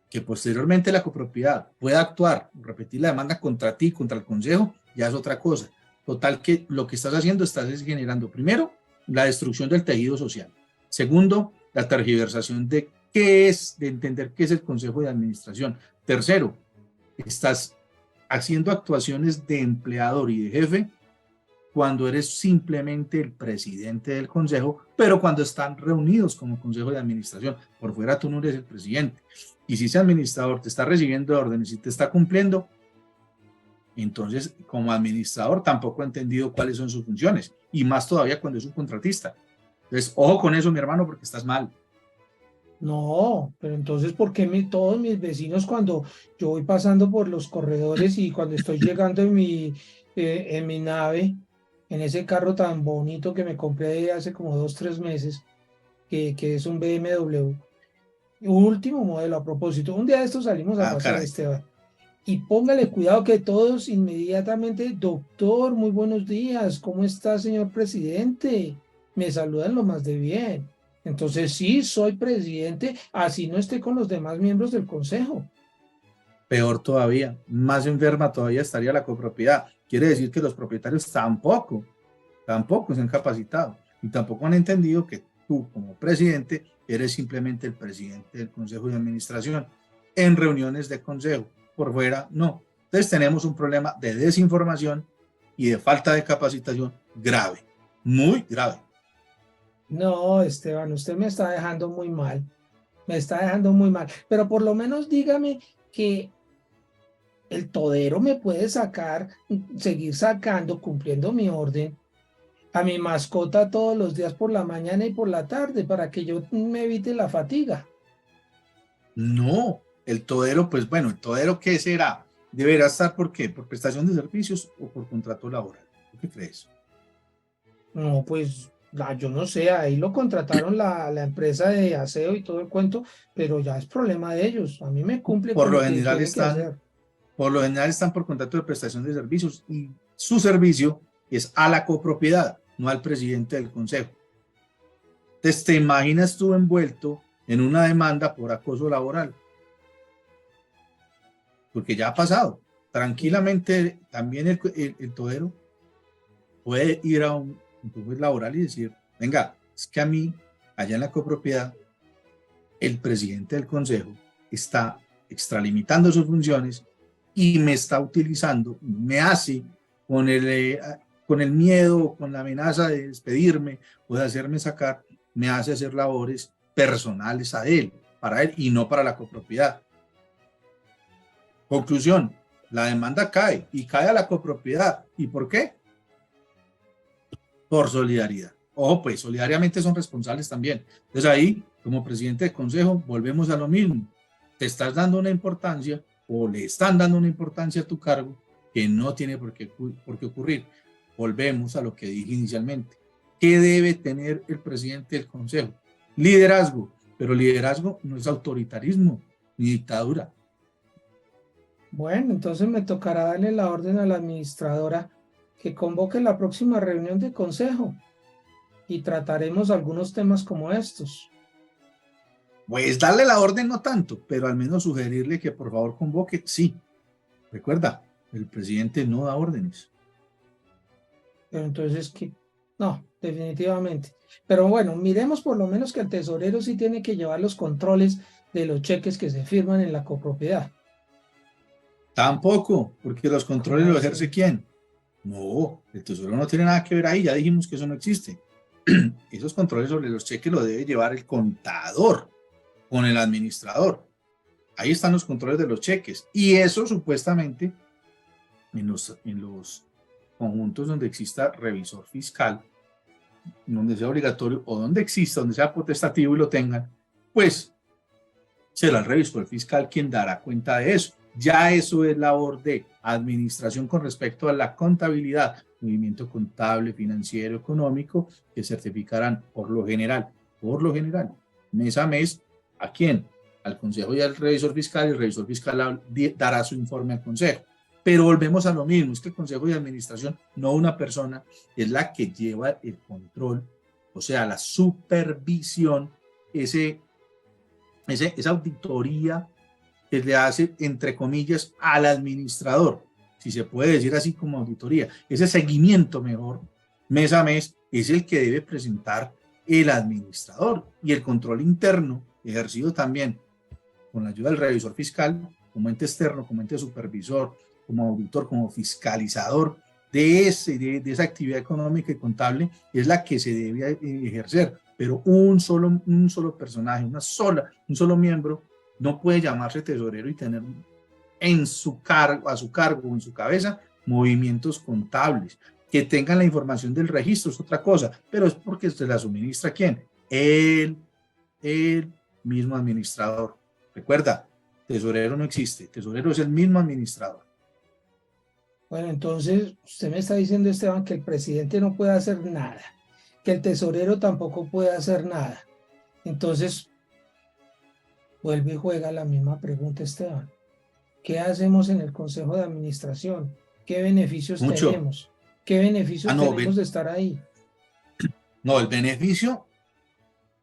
que posteriormente la copropiedad pueda actuar, repetir la demanda contra ti, contra el consejo, ya es otra cosa. Total, que lo que estás haciendo, estás generando, primero, la destrucción del tejido social. Segundo, la tergiversación de entender qué es el consejo de administración. Tercero, estás haciendo actuaciones de empleador y de jefe cuando eres simplemente el presidente del consejo, pero cuando están reunidos como consejo de administración. Por fuera tú no eres el presidente. Y si ese administrador te está recibiendo órdenes y te está cumpliendo, entonces como administrador tampoco ha entendido cuáles son sus funciones, y más todavía cuando es un contratista. Entonces, ojo con eso, mi hermano, porque estás mal. No, pero entonces, ¿por qué todos mis vecinos, cuando yo voy pasando por los corredores y cuando estoy llegando en mi nave, en ese carro tan bonito que me compré hace como 2 o 3 meses, que es un BMW, último modelo a propósito, un día de estos salimos a pasar, Esteban, y póngale cuidado que todos inmediatamente, doctor, muy buenos días, ¿cómo está, señor presidente? Me saludan lo más de bien. Entonces sí, soy presidente, así no esté con los demás miembros del consejo. Peor todavía, más enferma todavía estaría la copropiedad. Quiere decir que los propietarios tampoco se han capacitado y tampoco han entendido que tú, como presidente, eres simplemente el presidente del consejo de administración en reuniones de consejo. Por fuera, no. Entonces tenemos un problema de desinformación y de falta de capacitación grave, muy grave. No, Esteban, usted me está dejando muy mal. Me está dejando muy mal. Pero por lo menos dígame que el todero me puede seguir sacando, cumpliendo mi orden, a mi mascota todos los días por la mañana y por la tarde para que yo me evite la fatiga. No, el todero, pues bueno, ¿el todero qué será? ¿Deberá estar por qué? ¿Por prestación de servicios o por contrato laboral? ¿Tú qué crees? No, pues yo no sé, ahí lo contrataron la empresa de aseo y todo el cuento, pero ya es problema de ellos. A mí me cumple Por con lo lo que general tiene que están, hacer. por lo general están por contrato de prestación de servicios y su servicio es a la copropiedad, no al presidente del consejo. Entonces, ¿te imaginas tú envuelto en una demanda por acoso laboral? Porque ya ha pasado. Tranquilamente, también el todero puede ir a un juez laboral y decir, venga, es que a mí, allá en la copropiedad, el presidente del consejo está extralimitando sus funciones y me está utilizando, me hace con el miedo, con la amenaza de despedirme o de hacerme sacar, me hace hacer labores personales a él, para él y no para la copropiedad. Conclusión, la demanda cae y cae a la copropiedad. ¿Y por qué? Por solidaridad. Ojo, pues solidariamente son responsables también. Entonces ahí, como presidente del consejo, volvemos a lo mismo. Te estás dando una importancia o le están dando una importancia a tu cargo que no tiene por qué ocurrir. Volvemos a lo que dije inicialmente. ¿Qué debe tener el presidente del consejo? Liderazgo, pero liderazgo no es autoritarismo ni dictadura. Bueno, entonces me tocará darle la orden a la administradora que convoque la próxima reunión de consejo y trataremos algunos temas como estos. Pues darle la orden no tanto, pero al menos sugerirle que por favor convoque, sí. Recuerda, el presidente no da órdenes. Pero entonces, ¿qué? No, definitivamente. Pero bueno, miremos por lo menos que el tesorero sí tiene que llevar los controles de los cheques que se firman en la copropiedad. Tampoco, porque los controles ¿Cómo lo así? ejerce ¿quién? No, el tesorero no tiene nada que ver ahí, ya dijimos que eso no existe. Esos controles sobre los cheques lo debe llevar el contador con el administrador. Ahí están los controles de los cheques. Y eso supuestamente en los conjuntos donde exista revisor fiscal, donde sea obligatorio o donde exista, donde sea potestativo y lo tengan, pues será el revisor fiscal quien dará cuenta de eso. Ya eso es labor de administración con respecto a la contabilidad, movimiento contable, financiero, económico, que certificarán por lo general, mes a mes, ¿a quién? Al consejo y al revisor fiscal, y el revisor fiscal dará su informe al consejo. Pero volvemos a lo mismo, es que el consejo de administración, no una persona, es la que lleva el control, o sea, la supervisión, esa auditoría que le hace, entre comillas, al administrador, si se puede decir así como auditoría, ese seguimiento mejor, mes a mes, es el que debe presentar el administrador, y el control interno, ejercido también con la ayuda del revisor fiscal, como ente externo, como ente supervisor, como auditor, como fiscalizador de esa actividad económica y contable, es la que se debe ejercer. Pero un solo personaje, un solo miembro, no puede llamarse tesorero y tener a su cargo, en su cabeza, movimientos contables. Que tengan la información del registro es otra cosa, pero es porque se la suministra ¿quién? El mismo administrador. Recuerda, tesorero no existe, tesorero es el mismo administrador. Bueno, entonces usted me está diciendo, Esteban, que el presidente no puede hacer nada, que el tesorero tampoco puede hacer nada. Entonces, vuelve y juega la misma pregunta, Esteban. ¿Qué hacemos en el Consejo de Administración? ¿Qué beneficios tenemos? ¿Qué beneficios tenemos de estar ahí? No, el beneficio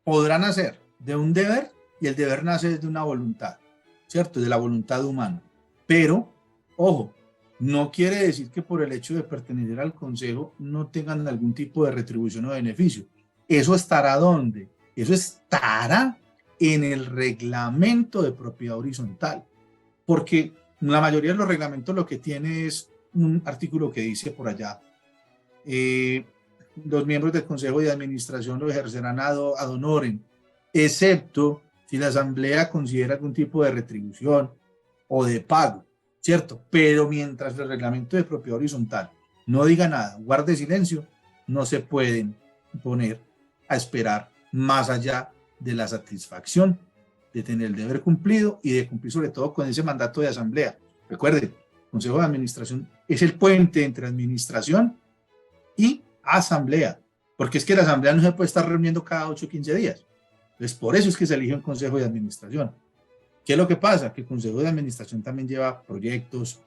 podrá nacer de un deber, y el deber nace de una voluntad, ¿cierto? De la voluntad humana. Pero, ojo, no quiere decir que por el hecho de pertenecer al consejo no tengan algún tipo de retribución o beneficio. ¿Eso estará dónde? Eso estará en el reglamento de propiedad horizontal, porque la mayoría de los reglamentos lo que tiene es un artículo que dice por allá, los miembros del consejo de administración lo ejercerán ad honorem, excepto si la asamblea considera algún tipo de retribución o de pago, ¿cierto? Pero mientras el reglamento de propiedad horizontal no diga nada, guarde silencio, no se pueden poner a esperar más allá de la satisfacción de tener el deber cumplido y de cumplir sobre todo con ese mandato de asamblea. Recuerden, el Consejo de Administración es el puente entre administración y asamblea, porque es que la asamblea no se puede estar reuniendo cada 8 o 15 días. Entonces, por eso es que se elige un Consejo de Administración. ¿Qué es lo que pasa? Que el Consejo de Administración también lleva proyectos,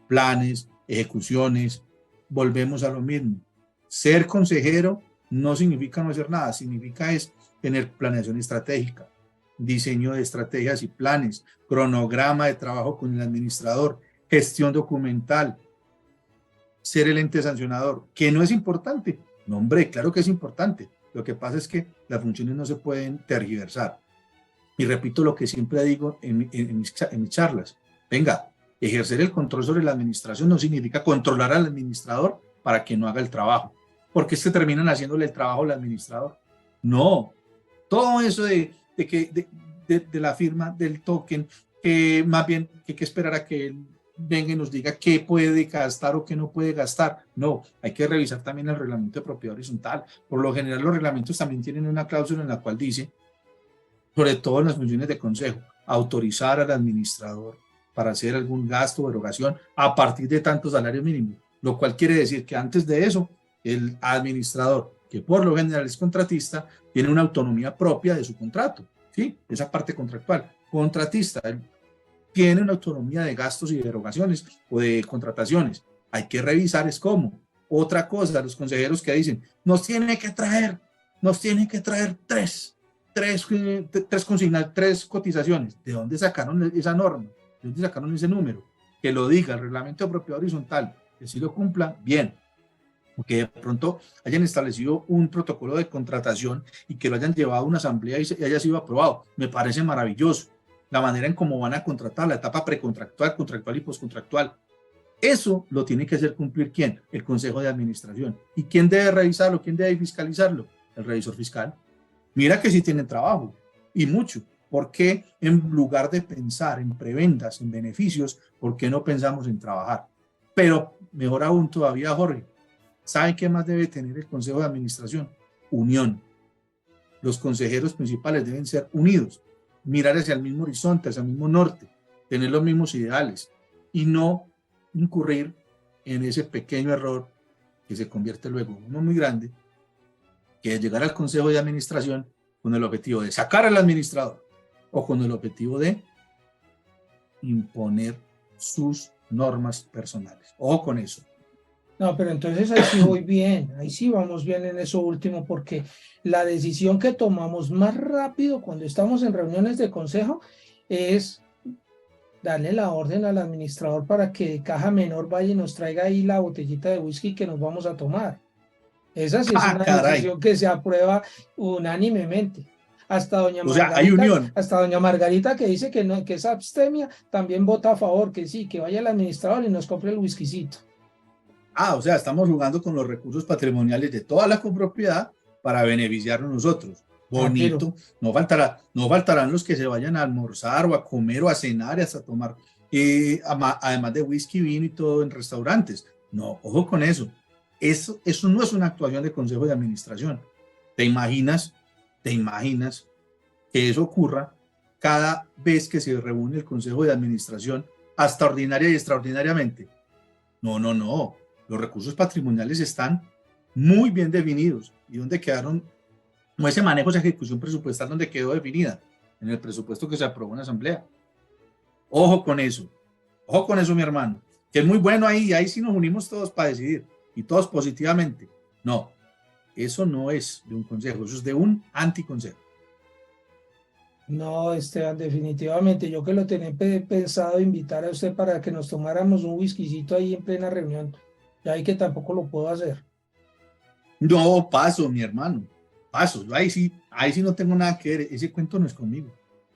planes, ejecuciones. Volvemos a lo mismo. Ser consejero no significa no hacer nada, significa es tener planeación estratégica, diseño de estrategias y planes, cronograma de trabajo con el administrador, gestión documental, ser el ente sancionador, que no es importante. No, hombre, claro que es importante. Lo que pasa es que las funciones no se pueden tergiversar. Y repito lo que siempre digo en mis charlas. Venga, ejercer el control sobre la administración no significa controlar al administrador para que no haga el trabajo, porque es que terminan haciéndole el trabajo al administrador. No, todo eso de la firma del token, que más bien que hay que esperar a que él venga y nos diga qué puede gastar o qué no puede gastar. No, hay que revisar también el reglamento de propiedad horizontal. Por lo general los reglamentos también tienen una cláusula en la cual dice, sobre todo en las funciones de consejo, autorizar al administrador para hacer algún gasto o erogación a partir de tanto salario mínimo, lo cual quiere decir que antes de eso, el administrador, que por lo general es contratista, tiene una autonomía propia de su contrato, ¿sí? Esa parte contractual. Contratista, él tiene una autonomía de gastos y de erogaciones o de contrataciones. Hay que revisar es cómo. Otra cosa, los consejeros que dicen, nos tiene que traer tres cotizaciones. ¿De dónde sacaron esa norma? ¿De dónde sacaron ese número? Que lo diga el reglamento de propiedad horizontal, que si lo cumpla, bien. Porque de pronto hayan establecido un protocolo de contratación y que lo hayan llevado a una asamblea y haya sido aprobado. Me parece maravilloso. La manera en cómo van a contratar, la etapa precontractual, contractual y postcontractual. Eso lo tiene que hacer cumplir ¿quién? El Consejo de Administración. ¿Y quién debe revisarlo? ¿Quién debe fiscalizarlo? El revisor fiscal. Mira que sí tienen trabajo, y mucho. ¿Por qué en lugar de pensar en preventas, en beneficios, por qué no pensamos en trabajar? Pero mejor aún todavía, Jorge, ¿saben qué más debe tener el Consejo de Administración? Unión. Los consejeros principales deben ser unidos, mirar hacia el mismo horizonte, hacia el mismo norte, tener los mismos ideales y no incurrir en ese pequeño error que se convierte luego en uno muy grande, que es llegar al Consejo de Administración con el objetivo de sacar al administrador o con el objetivo de imponer sus normas personales. Ojo con eso. No, pero entonces ahí sí voy bien, ahí sí vamos bien en eso último, porque la decisión que tomamos más rápido cuando estamos en reuniones de consejo es darle la orden al administrador para que de caja menor vaya y nos traiga ahí la botellita de whisky que nos vamos a tomar. Esa sí es una decisión que se aprueba unánimemente. Hasta doña Margarita, hay unión. Hasta doña Margarita, que dice que no, que es abstemia, también vota a favor, que sí, que vaya el administrador y nos compre el whiskycito. O sea, estamos jugando con los recursos patrimoniales de toda la copropiedad para beneficiarnos nosotros. Bonito. No faltarán los que se vayan a almorzar o a comer o a cenar y hasta tomar, además de whisky, vino y todo en restaurantes. No, ojo con eso. Eso no es una actuación de consejo de administración. ¿Te imaginas que eso ocurra cada vez que se reúne el consejo de administración, hasta ordinaria y extraordinariamente? No. Los recursos patrimoniales están muy bien definidos. ¿Y dónde quedaron? No, ese manejo, esa ejecución presupuestal, donde quedó definida en el presupuesto que se aprobó en la asamblea. Ojo con eso, mi hermano, que es muy bueno ahí sí nos unimos todos para decidir, y todos positivamente. No, eso no es de un consejo, eso es de un anticonsejo. No, Esteban, definitivamente, yo que lo tenía pensado invitar a usted para que nos tomáramos un whiskycito ahí en plena reunión, ya hay que tampoco lo puedo hacer. No, paso, mi hermano, paso, yo ahí sí no tengo nada que ver, ese cuento no es conmigo.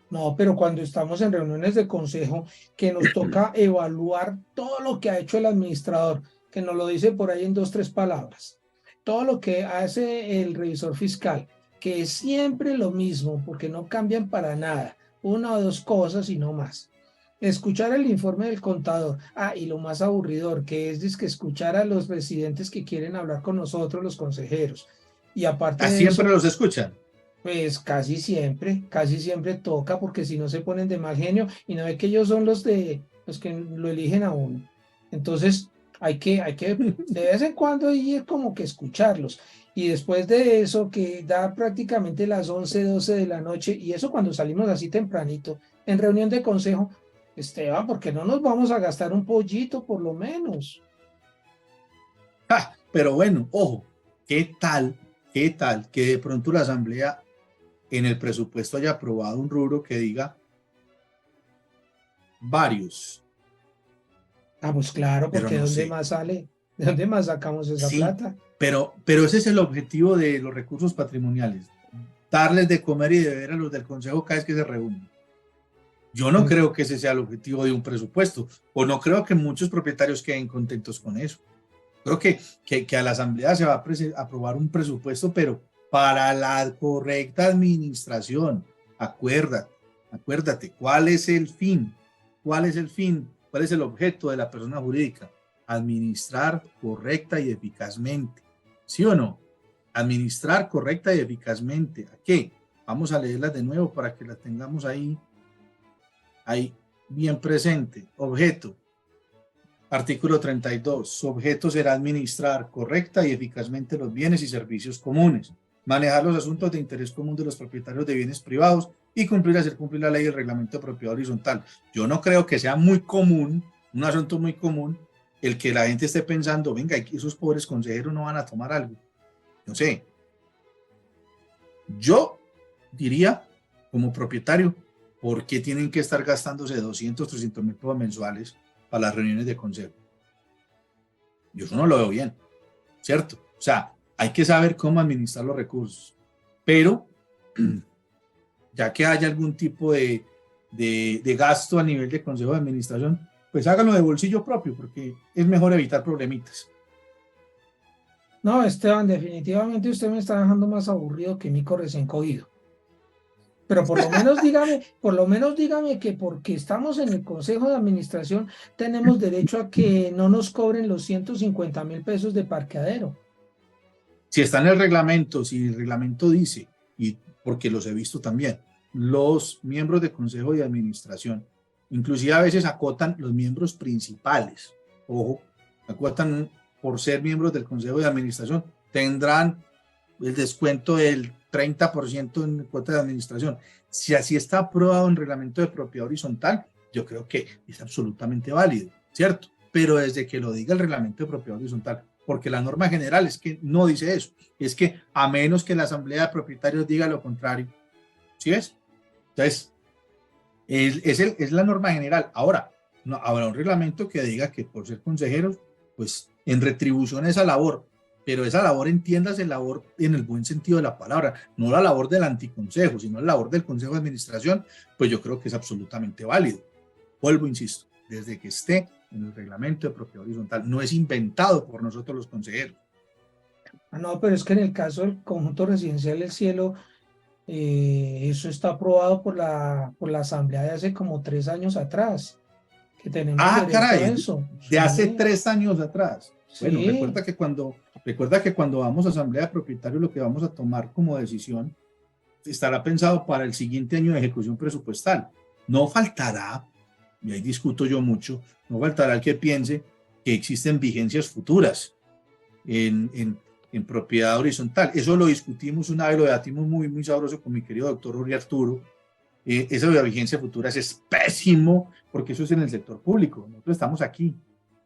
No, pero cuando estamos en reuniones de consejo, que nos toca evaluar todo lo que ha hecho el administrador, que nos lo dice por ahí en 2, 3 palabras, todo lo que hace el revisor fiscal, que es siempre lo mismo, porque no cambian para nada, 1 o 2 cosas y no más. escuchar el informe del contador. Ah, y lo más aburridor, que es que escuchar a los presidentes que quieren hablar con nosotros, los consejeros. Y aparte de Siempre eso, los escuchan. pues casi siempre toca, porque si no se ponen de mal genio y no ve que ellos son los que lo eligen a uno. Entonces, hay que de vez en cuando ir como que escucharlos. Y después de eso, que da prácticamente las 11, 12 de la noche, y eso cuando salimos así tempranito, en reunión de consejo, Esteban, ¿por qué no nos vamos a gastar un pollito por lo menos? Pero bueno, ojo, qué tal que de pronto la asamblea en el presupuesto haya aprobado un rubro que diga varios. Ah, pues claro, Pero porque ¿de no dónde sé. más sale? ¿De dónde más sacamos esa Sí, plata? pero ese es el objetivo de los recursos patrimoniales, darles de comer y de beber a los del consejo cada vez que se reúnen. Yo no creo que ese sea el objetivo de un presupuesto, o no creo que muchos propietarios queden contentos con eso. Creo que a la asamblea se va a aprobar un presupuesto, pero para la correcta administración. Acuérdate, ¿cuál es el fin? ¿Cuál es el fin? ¿Cuál es el objeto de la persona jurídica? Administrar correcta y eficazmente. ¿Sí o no? Administrar correcta y eficazmente. ¿A qué? Vamos a leerlas de nuevo para que las tengamos ahí bien presente. Objeto. Artículo 32. Su objeto será administrar correcta y eficazmente los bienes y servicios comunes, manejar los asuntos de interés común de los propietarios de bienes privados y hacer cumplir la ley y el reglamento de propiedad horizontal. Yo no creo que sea muy común, un asunto muy común, el que la gente esté pensando, venga, esos pobres consejeros no van a tomar algo. No sé. Yo diría, como propietario, ¿por qué tienen que estar gastándose 200, 300 mil pesos mensuales para las reuniones de consejo? Yo eso no lo veo bien, ¿cierto? O sea, hay que saber cómo administrar los recursos, pero ya que haya algún tipo de gasto a nivel de consejo de administración, pues háganlo de bolsillo propio, porque es mejor evitar problemitas. No, Esteban, definitivamente usted me está dejando más aburrido que mico recién cogido. Pero por lo menos dígame que porque estamos en el Consejo de Administración tenemos derecho a que no nos cobren los 150.000 pesos de parqueadero. Si está en el reglamento, si el reglamento dice, y porque los he visto también, los miembros de consejo de administración, inclusive a veces acotan los miembros principales, ojo, acotan por ser miembros del consejo de administración, tendrán el descuento del 30% en cuota de administración. Si así está aprobado en reglamento de propiedad horizontal, yo creo que es absolutamente válido, ¿cierto? Pero desde que lo diga el reglamento de propiedad horizontal, porque la norma general es que no dice eso, es que a menos que la asamblea de propietarios diga lo contrario, ¿sí ves? Entonces, es la norma general. Ahora, no, habrá un reglamento que diga que por ser consejeros, pues en retribución a esa labor, pero esa labor, entiéndase, labor en el buen sentido de la palabra, no la labor del anticonsejo, sino la labor del consejo de administración, pues yo creo que es absolutamente válido. Vuelvo, insisto, desde que esté en el reglamento de propiedad horizontal, no es inventado por nosotros los consejeros. No, pero es que en el caso del conjunto residencial El Cielo, eso está aprobado por la Asamblea de hace como 3 años atrás, que tenemos derecho a Caray, eso. de hace Sí, 3 años atrás. Bueno, sí. recuerda que cuando vamos a asamblea de propietarios, lo que vamos a tomar como decisión estará pensado para el siguiente año de ejecución presupuestal. No faltará, y ahí discuto yo mucho, no faltará el que piense que existen vigencias futuras en propiedad horizontal. Eso lo discutimos una vez, lo debatimos muy, muy sabroso con mi querido doctor Uri Arturo. Esa de la vigencia futura es pésimo, porque eso es en el sector público. Nosotros estamos aquí,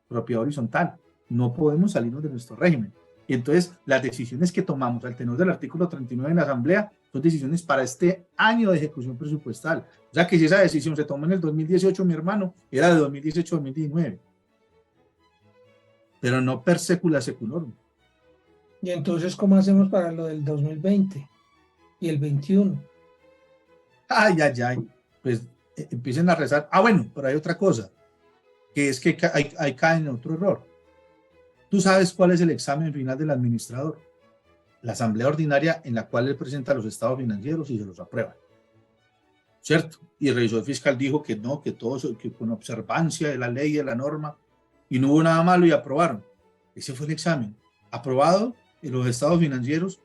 propiedad horizontal. No podemos salirnos de nuestro régimen. Y entonces, las decisiones que tomamos al tenor del artículo 39 en la Asamblea son decisiones para este año de ejecución presupuestal. O sea que si esa decisión se toma en el 2018, mi hermano, era de 2018-2019. Pero no per secula seculorum. Y entonces, ¿cómo hacemos para lo del 2020 y el 21? Ay. Pues empiecen a rezar. Bueno, pero hay otra cosa, que es que hay caen en otro error. Tú sabes cuál es el examen final del administrador. La asamblea ordinaria en la cual él presenta los estados financieros y se los aprueba. ¿cierto? Y el revisor fiscal dijo que no, que todo eso, que con observancia de la ley, de la norma, y no hubo nada malo y aprobaron. Ese fue el examen. Aprobado en los estados financieros,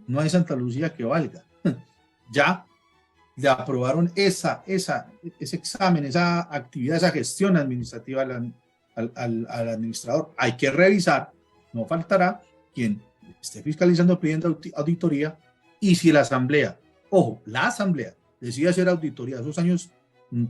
no hay Santa Lucía que valga. Ya le aprobaron ese examen, esa actividad, esa gestión administrativa al administrador. Hay que revisar, no faltará quien esté fiscalizando pidiendo auditoría, y si la asamblea, ojo, la asamblea decide hacer auditoría esos años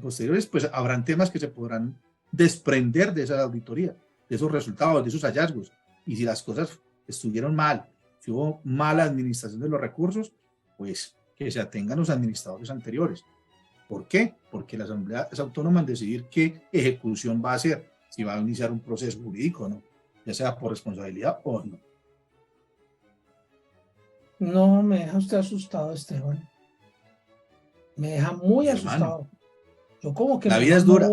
posteriores, pues habrán temas que se podrán desprender de esa auditoría, de esos resultados, de esos hallazgos, y si las cosas estuvieron mal, si hubo mala administración de los recursos, pues que se atengan los administradores anteriores. ¿Por qué? Porque la asamblea es autónoma en decidir qué ejecución va a hacer, si va a iniciar un proceso jurídico o no, ya sea por responsabilidad o no. No, me deja usted asustado, Esteban. Me deja muy asustado. Yo como que la vida es dura.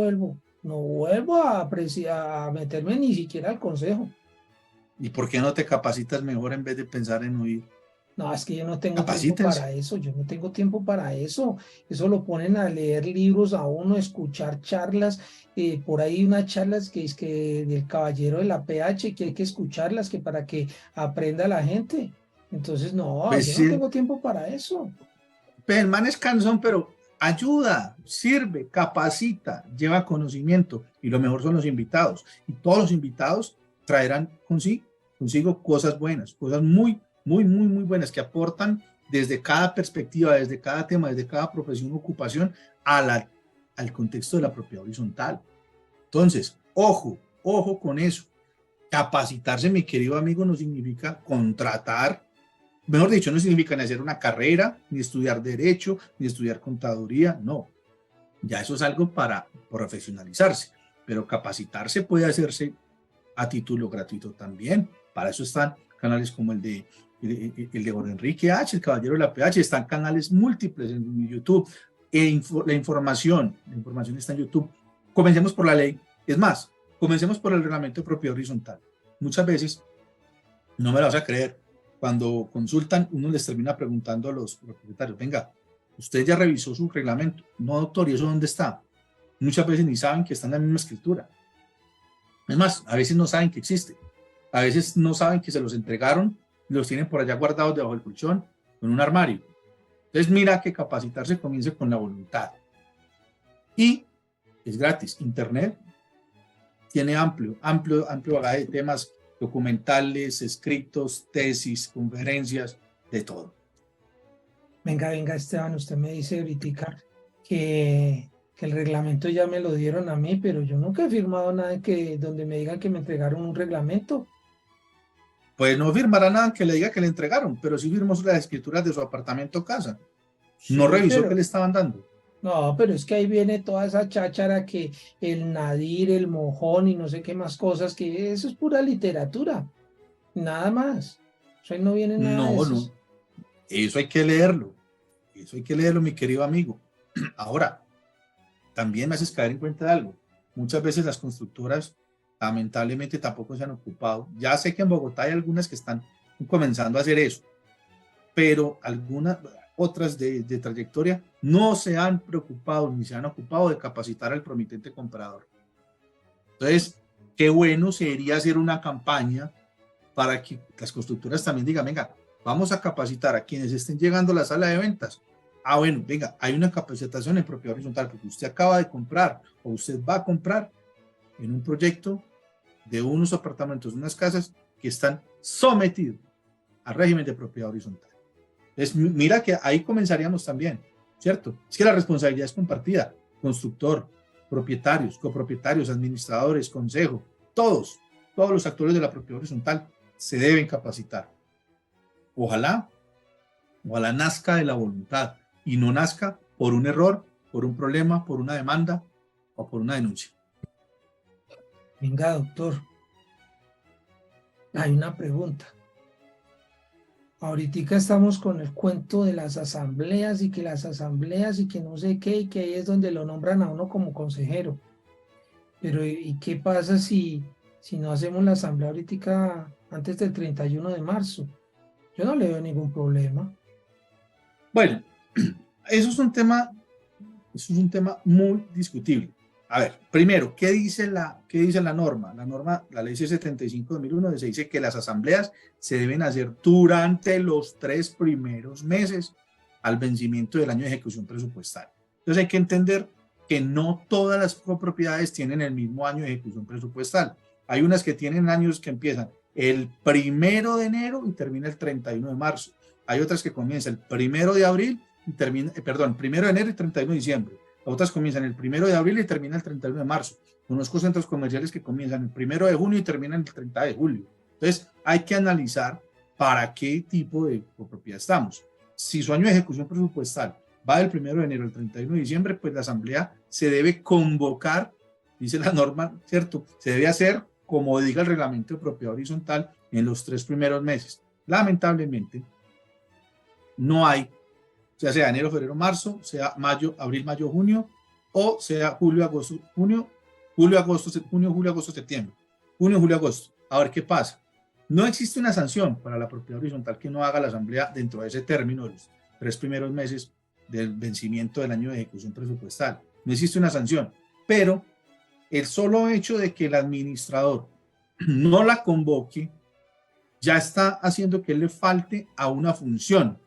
No vuelvo a apreciar, a meterme ni siquiera al consejo. ¿Y por qué no te capacitas mejor en vez de pensar en huir? No, es que yo no tengo tiempo para eso, yo no tengo tiempo para eso. Eso lo ponen a leer libros a uno, a escuchar charlas. Por ahí unas charlas que es que del caballero de la PH, que hay que escucharlas, que para que aprenda la gente. Entonces, no, pues yo sí, no tengo tiempo para eso. Pues el man es cansón, pero ayuda, sirve, capacita, lleva conocimiento, y lo mejor son los invitados. Y todos los invitados traerán consigo cosas buenas, cosas muy buenas que aportan desde cada perspectiva, desde cada tema, desde cada profesión o ocupación al contexto de la propiedad horizontal. Entonces, ojo con eso. Capacitarse, mi querido amigo, no significa contratar, mejor dicho, no significa ni hacer una carrera, ni estudiar derecho, ni estudiar contaduría, no. Ya eso es algo para profesionalizarse, pero capacitarse puede hacerse a título gratuito también. Para eso están canales como el de Jorge Enrique H., el Caballero de la PH, están canales múltiples en YouTube. La información está en YouTube. Comencemos por la ley. Es más, comencemos por el reglamento de propiedad horizontal. Muchas veces, no me lo vas a creer, cuando consultan, uno les termina preguntando a los propietarios, venga, ¿usted ya revisó su reglamento? No, doctor, ¿y eso dónde está? Muchas veces ni saben que está en la misma escritura. Es más, a veces no saben que existe. A veces no saben que se los entregaron y los tienen por allá guardados debajo del colchón, en un armario. Entonces, mira que capacitarse comience con la voluntad. Y es gratis. Internet tiene amplio bagaje de temas documentales, escritos, tesis, conferencias, de todo. Venga, Esteban, usted me dice ahorita que el reglamento ya me lo dieron a mí, pero yo nunca he firmado nada donde me digan que me entregaron un reglamento. Pues no firmará nada que le diga que le entregaron, pero sí firmó las escrituras de su apartamento o casa. Sí, no revisó qué le estaban dando. No, pero es que ahí viene toda esa cháchara que el nadir, el mojón y no sé qué más cosas, que eso es pura literatura, nada más. Eso ahí no viene nada de eso. No, eso hay que leerlo. Eso hay que leerlo, mi querido amigo. Ahora, también me haces caer en cuenta de algo. Muchas veces las constructoras lamentablemente tampoco se han ocupado. Ya sé que en Bogotá hay algunas que están comenzando a hacer eso, pero algunas otras de trayectoria no se han preocupado ni se han ocupado de capacitar al promitente comprador. Entonces, qué bueno sería hacer una campaña para que las constructoras también digan, venga, vamos a capacitar a quienes estén llegando a la sala de ventas. Ah, bueno, venga, hay una capacitación en propiedad horizontal porque usted acaba de comprar o usted va a comprar en un proyecto de unos apartamentos, unas casas que están sometidos al régimen de propiedad horizontal. Entonces, mira que ahí comenzaríamos también, ¿cierto? Es que la responsabilidad es compartida. Constructor, propietarios, copropietarios, administradores, consejo, todos los actores de la propiedad horizontal se deben capacitar. Ojalá nazca de la voluntad y no nazca por un error, por un problema, por una demanda o por una denuncia. Venga, doctor, hay una pregunta. Ahorita estamos con el cuento de las asambleas y que no sé qué, y que ahí es donde lo nombran a uno como consejero. Pero ¿y qué pasa si no hacemos la asamblea ahorita antes del 31 de marzo? Yo no le veo ningún problema. Bueno, eso es un tema Eso es un tema muy discutible. A ver, primero, ¿qué dice la norma? La ley C75/2001, donde se dice que las asambleas se deben hacer durante los 3 primeros meses al vencimiento del año de ejecución presupuestal. Entonces hay que entender que no todas las copropiedades tienen el mismo año de ejecución presupuestal. Hay unas que tienen años que empiezan el 1 de enero y termina el 31 de marzo. Hay otras que comienzan el 1 de abril y termina, 1 de enero y 31 de diciembre. Otras comienzan el 1 de abril y terminan el 31 de marzo. Conozco centros comerciales que comienzan el 1 de junio y terminan el 30 de julio. Entonces, hay que analizar para qué tipo de copropiedad estamos. Si su año de ejecución presupuestal va del 1 de enero al 31 de diciembre, pues la asamblea se debe convocar, dice la norma, ¿cierto? Se debe hacer como diga el reglamento de propiedad horizontal en los 3 primeros meses. Lamentablemente, no hay, sea enero, febrero, marzo, sea mayo, abril, mayo, junio, o sea julio, agosto, julio, agosto, septiembre, junio, julio, agosto. A ver qué pasa. No existe una sanción para la propiedad horizontal que no haga la asamblea dentro de ese término de los 3 primeros meses del vencimiento del año de ejecución presupuestal. No existe una sanción, pero el solo hecho de que el administrador no la convoque ya está haciendo que le falte a una función,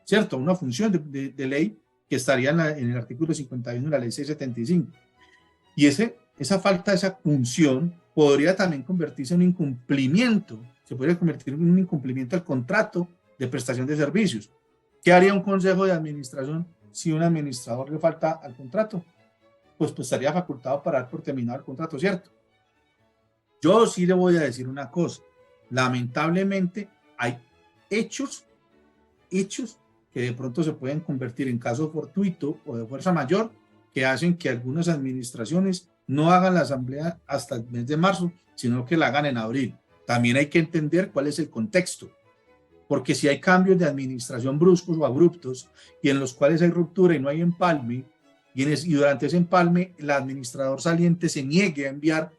¿cierto? Una función de ley que estaría en el artículo 51 de la ley 675. Y esa falta de esa función podría también convertirse en un incumplimiento, se podría convertir en un incumplimiento al contrato de prestación de servicios. ¿Qué haría un consejo de administración si un administrador le falta al contrato? Pues estaría facultado para dar por terminado el contrato, ¿cierto? Yo sí le voy a decir una cosa. Lamentablemente hay hechos que de pronto se pueden convertir en caso fortuito o de fuerza mayor que hacen que algunas administraciones no hagan la asamblea hasta el mes de marzo, sino que la hagan en abril. También hay que entender cuál es el contexto, porque si hay cambios de administración bruscos o abruptos y en los cuales hay ruptura y no hay empalme, y durante ese empalme el administrador saliente se niegue a enviar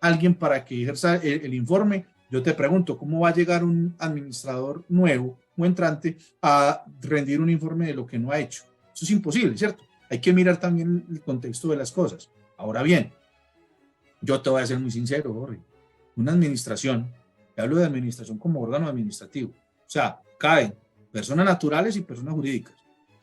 a alguien para que ejerza el informe, yo te pregunto, ¿cómo va a llegar un administrador nuevo o entrante a rendir un informe de lo que no ha hecho? Eso es imposible, ¿cierto? Hay que mirar también el contexto de las cosas. Ahora bien, yo te voy a ser muy sincero, Jorge. Una administración, te hablo de administración como órgano administrativo, o sea, caen personas naturales y personas jurídicas.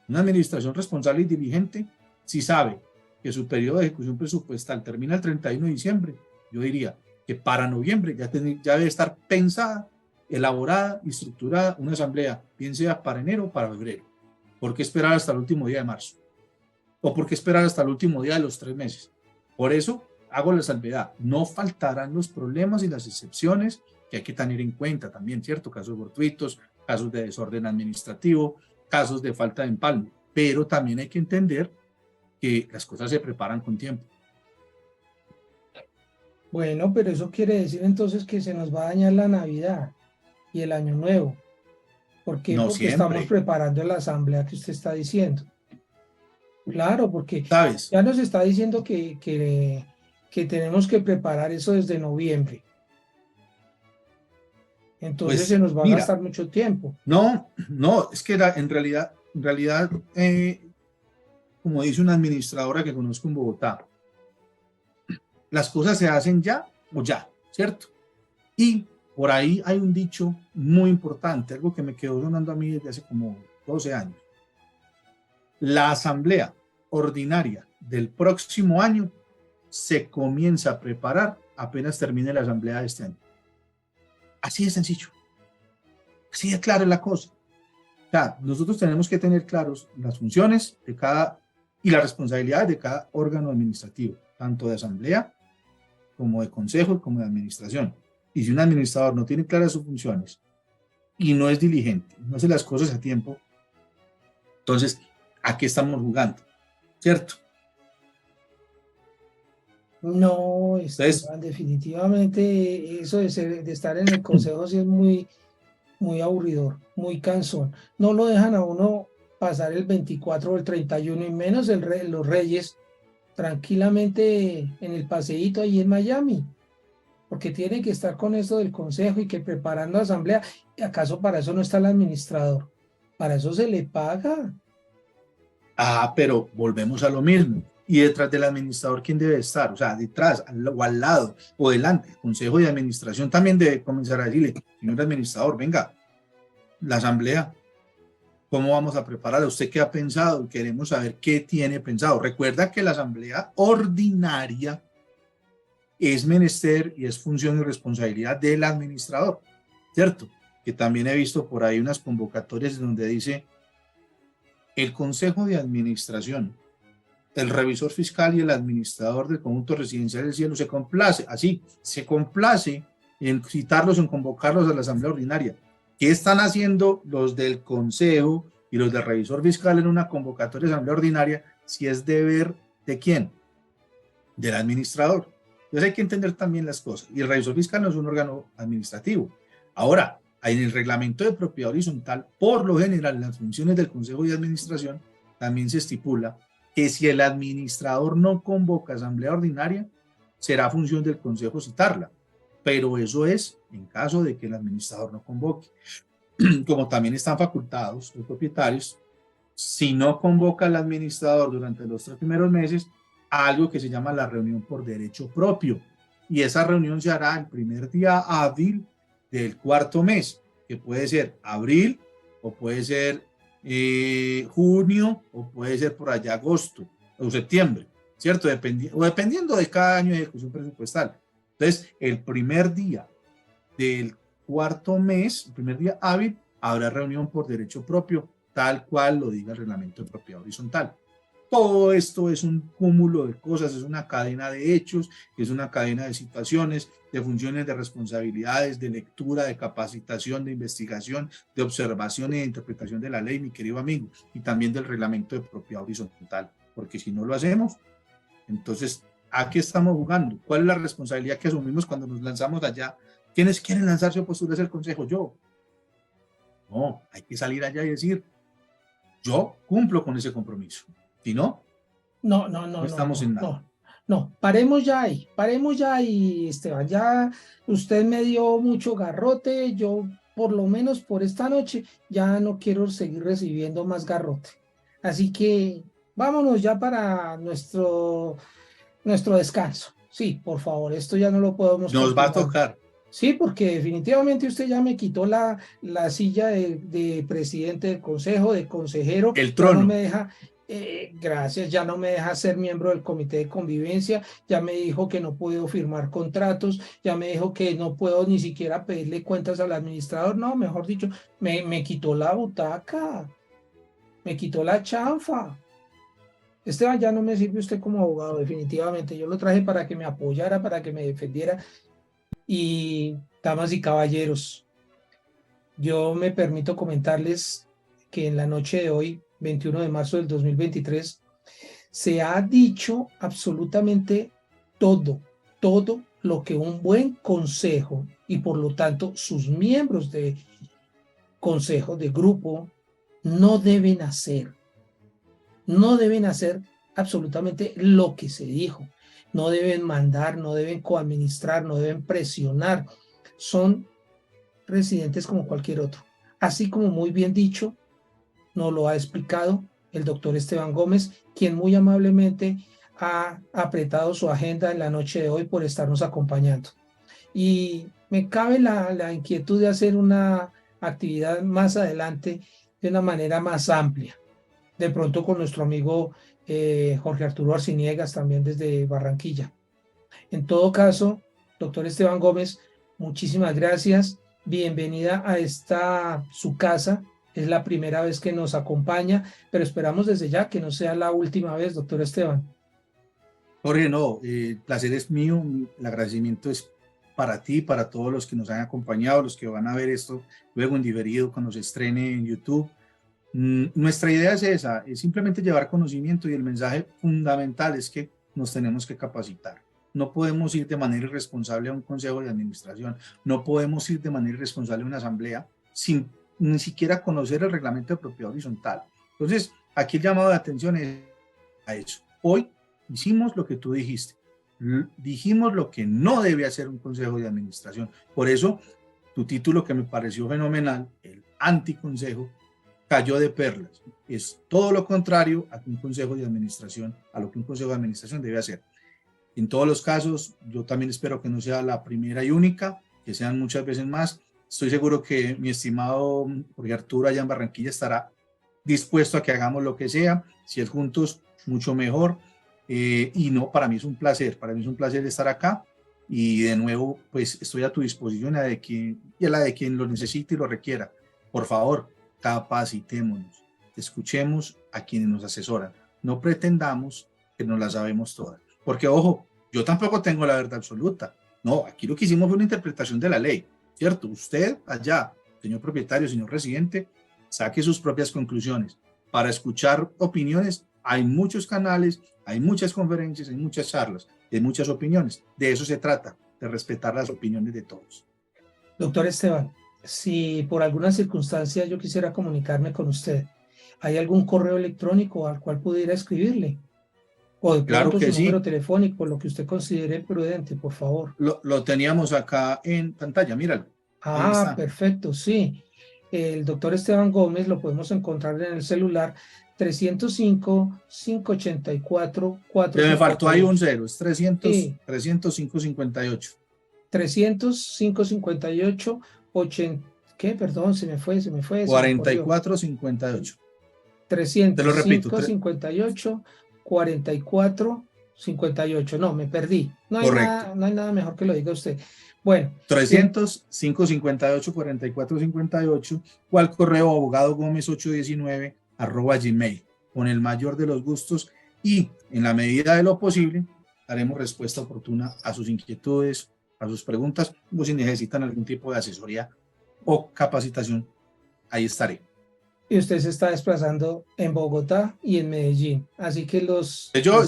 Una administración responsable y diligente, si sabe que su periodo de ejecución presupuestal termina el 31 de diciembre, yo diría que para noviembre ya debe estar pensada, elaborada y estructurada una asamblea, bien sea para enero o para febrero. ¿Por qué esperar hasta el último día de marzo? ¿O por qué esperar hasta el último día de los 3 meses? Por eso hago la salvedad. No faltarán los problemas y las excepciones que hay que tener en cuenta también, ¿cierto? Casos fortuitos, casos de desorden administrativo, casos de falta de empalme. Pero también hay que entender que las cosas se preparan con tiempo. Bueno, pero eso quiere decir entonces que se nos va a dañar la Navidad y el Año Nuevo. ¿Por qué? No Porque siempre. estamos preparando la asamblea que usted está diciendo. Claro, porque ¿Sabes? ya nos está diciendo que tenemos que preparar eso desde noviembre. Entonces Pues, se nos va a mira, gastar mucho tiempo. No, es que en realidad, como dice una administradora que conozco en Bogotá, las cosas se hacen ya o ya, ¿cierto? Y por ahí hay un dicho muy importante, algo que me quedó sonando a mí desde hace como 12 años. La asamblea ordinaria del próximo año se comienza a preparar apenas termine la asamblea de este año. Así de sencillo. Así de clara es la cosa. O sea, nosotros tenemos que tener claros las funciones de cada y las responsabilidades de cada órgano administrativo, tanto de asamblea como de consejo como de administración. Y si un administrador no tiene claras sus funciones y no es diligente, no hace las cosas a tiempo, entonces, ¿a qué estamos jugando? ¿Cierto? No, Entonces, Esteban, definitivamente eso de estar en el consejo sí es muy, muy aburridor, muy cansón. No lo dejan a uno pasar el 24 o el 31 y menos los Reyes tranquilamente en el paseíto ahí en Miami, porque tiene que estar con esto del consejo y que preparando asamblea. ¿Acaso para eso no está el administrador? Para eso se le paga. Pero volvemos a lo mismo. Y detrás del administrador, ¿quién debe estar? O sea, detrás, o al lado, o delante. El consejo de administración también debe comenzar a decirle, señor administrador, venga, la asamblea, ¿cómo vamos a prepararla? ¿Usted qué ha pensado? Queremos saber qué tiene pensado. Recuerda que la asamblea ordinaria es menester y es función y responsabilidad del administrador, ¿cierto? Que también he visto por ahí unas convocatorias donde dice el consejo de administración, el revisor fiscal y el administrador del conjunto residencial del cielo se complace, así, se complace en citarlos, en convocarlos a la asamblea ordinaria. ¿Qué están haciendo los del consejo y los del revisor fiscal en una convocatoria de asamblea ordinaria si es deber de quién? Del administrador. Entonces hay que entender también las cosas. Y el revisor fiscal no es un órgano administrativo. Ahora, en el reglamento de propiedad horizontal, por lo general, en las funciones del consejo de administración, también se estipula que si el administrador no convoca asamblea ordinaria, será función del consejo citarla. Pero eso es en caso de que el administrador no convoque. Como también están facultados los propietarios, si no convoca al administrador durante los 3 primeros meses, algo que se llama la reunión por derecho propio. Y esa reunión se hará el primer día hábil del 4º mes, que puede ser abril o puede ser junio o puede ser por allá agosto o septiembre, ¿cierto? Dependiendo de cada año de ejecución presupuestal. Entonces, el primer día del 4º mes, el primer día hábil, habrá reunión por derecho propio, tal cual lo diga el reglamento de propiedad horizontal. Todo esto es un cúmulo de cosas, es una cadena de hechos, es una cadena de situaciones, de funciones, de responsabilidades, de lectura, de capacitación, de investigación, de observación y de interpretación de la ley, mi querido amigo, y también del reglamento de propiedad horizontal, porque si no lo hacemos, entonces, ¿a qué estamos jugando? ¿Cuál es la responsabilidad que asumimos cuando nos lanzamos allá? ¿Quiénes quieren lanzarse a postularse al consejo? Yo. No, hay que salir allá y decir, yo cumplo con ese compromiso. Si no, no estamos en nada. No, paremos ya ahí, Esteban, ya usted me dio mucho garrote, yo por lo menos por esta noche ya no quiero seguir recibiendo más garrote. Así que vámonos ya para nuestro descanso. Sí, por favor, esto ya no lo podemos Nos va a continuar. tocar. Sí, porque definitivamente usted ya me quitó la silla de presidente del consejo, de consejero. El trono. Ya no me deja, gracias, ya no me deja ser miembro del comité de convivencia, ya me dijo que no puedo firmar contratos, ya me dijo que no puedo ni siquiera pedirle cuentas al administrador. No, mejor dicho, me quitó la butaca, me quitó la chanfa. Esteban, ya no me sirve usted como abogado, definitivamente. Yo lo traje para que me apoyara, para que me defendiera. Y damas y caballeros, yo me permito comentarles que en la noche de hoy, 21 de marzo del 2023, se ha dicho absolutamente todo lo que un buen consejo y por lo tanto sus miembros de consejo, de grupo, no deben hacer. No deben hacer absolutamente lo que se dijo. No deben mandar, no deben coadministrar, no deben presionar. Son residentes como cualquier otro. Así como muy bien dicho, nos lo ha explicado el doctor Esteban Gómez, quien muy amablemente ha apretado su agenda en la noche de hoy por estarnos acompañando. Y me cabe la inquietud de hacer una actividad más adelante de una manera más amplia. De pronto con nuestro amigo Jorge Arturo Arciniegas, también desde Barranquilla. En todo caso, doctor Esteban Gómez, muchísimas gracias. Bienvenida a su casa. Es la primera vez que nos acompaña, pero esperamos desde ya que no sea la última vez, doctor Esteban. Jorge, no, el placer es mío, el agradecimiento es para ti, para todos los que nos han acompañado, los que van a ver esto luego en diferido cuando se estrene en YouTube. Nuestra idea es esa, es simplemente llevar conocimiento, y el mensaje fundamental es que nos tenemos que capacitar. No podemos ir de manera irresponsable a un consejo de administración, no podemos ir de manera irresponsable a una asamblea sin ni siquiera conocer el reglamento de propiedad horizontal. Entonces, aquí el llamado de atención es a eso. Hoy hicimos lo que tú dijiste, dijimos lo que no debe hacer un consejo de administración. Por eso, tu título, que me pareció fenomenal, el anticonsejo, cayó de perlas. Es todo lo contrario a un consejo de administración, a lo que un consejo de administración debe hacer. En todos los casos, yo también espero que no sea la primera y única, que sean muchas veces más. Estoy seguro que mi estimado Jorge Arturo allá en Barranquilla estará dispuesto a que hagamos lo que sea, si es juntos, mucho mejor. Y no, para mí es un placer estar acá. Y de nuevo, pues estoy a tu disposición y a la de quien lo necesite y lo requiera. Por favor, capacitémonos, escuchemos a quienes nos asesoran. No pretendamos que nos la sabemos todas. Porque, ojo, yo tampoco tengo la verdad absoluta. No, aquí lo que hicimos fue una interpretación de la ley, ¿cierto? Usted allá, señor propietario, señor residente, saque sus propias conclusiones. Para escuchar opiniones hay muchos canales, hay muchas conferencias, hay muchas charlas, hay muchas opiniones. De eso se trata, de respetar las opiniones de todos. Doctor Esteban, si por alguna circunstancia yo quisiera comunicarme con usted, ¿hay algún correo electrónico al cual pudiera escribirle? O de Claro pronto que su sí. número telefónico, lo que usted considere prudente, por favor. Lo teníamos acá en pantalla, míralo. Ahí está. Perfecto, sí. El doctor Esteban Gómez lo podemos encontrar en el celular 305-584-458. Me faltó ahí un 0, es 300, Sí. 300-558. 300-558, ¿qué? Perdón, se me fue. 44-58. 300, Te lo repito. 558, 44, 58. No, me perdí. No hay nada mejor que lo diga usted. Bueno. 300, 558, 44, 58, o al correo abogadogomez819@gmail. Con el mayor de los gustos y en la medida de lo posible daremos respuesta oportuna a sus inquietudes, a sus preguntas, o si necesitan algún tipo de asesoría o capacitación, ahí estaré. Y usted se está desplazando en Bogotá y en Medellín, así que yo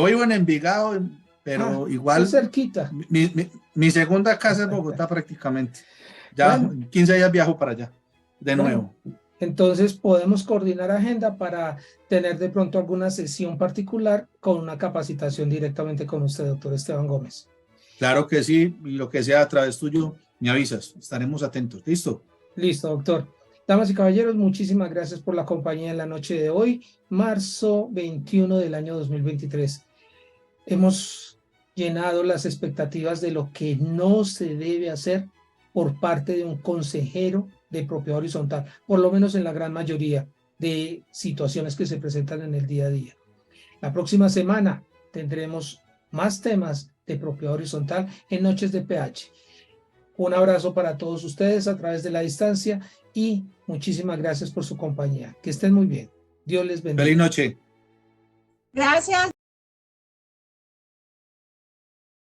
vivo en Envigado, pero igual cerquita. Mi segunda casa es Bogotá prácticamente. Ya bueno, 15 días viajo para allá de nuevo. Entonces podemos coordinar agenda para tener de pronto alguna sesión particular con una capacitación directamente con usted, doctor Esteban Gómez. Claro que sí, y lo que sea a través tuyo, me avisas, estaremos atentos. ¿Listo? Listo, doctor. Damas y caballeros, muchísimas gracias por la compañía en la noche de hoy, marzo 21 del año 2023. Hemos llenado las expectativas de lo que no se debe hacer por parte de un consejero de propiedad horizontal, por lo menos en la gran mayoría de situaciones que se presentan en el día a día. La próxima semana tendremos más temas de propiedad horizontal en Noches de PH. Un abrazo para todos ustedes a través de la distancia y muchísimas gracias por su compañía. Que estén muy bien. Dios les bendiga. Feliz noche. Gracias.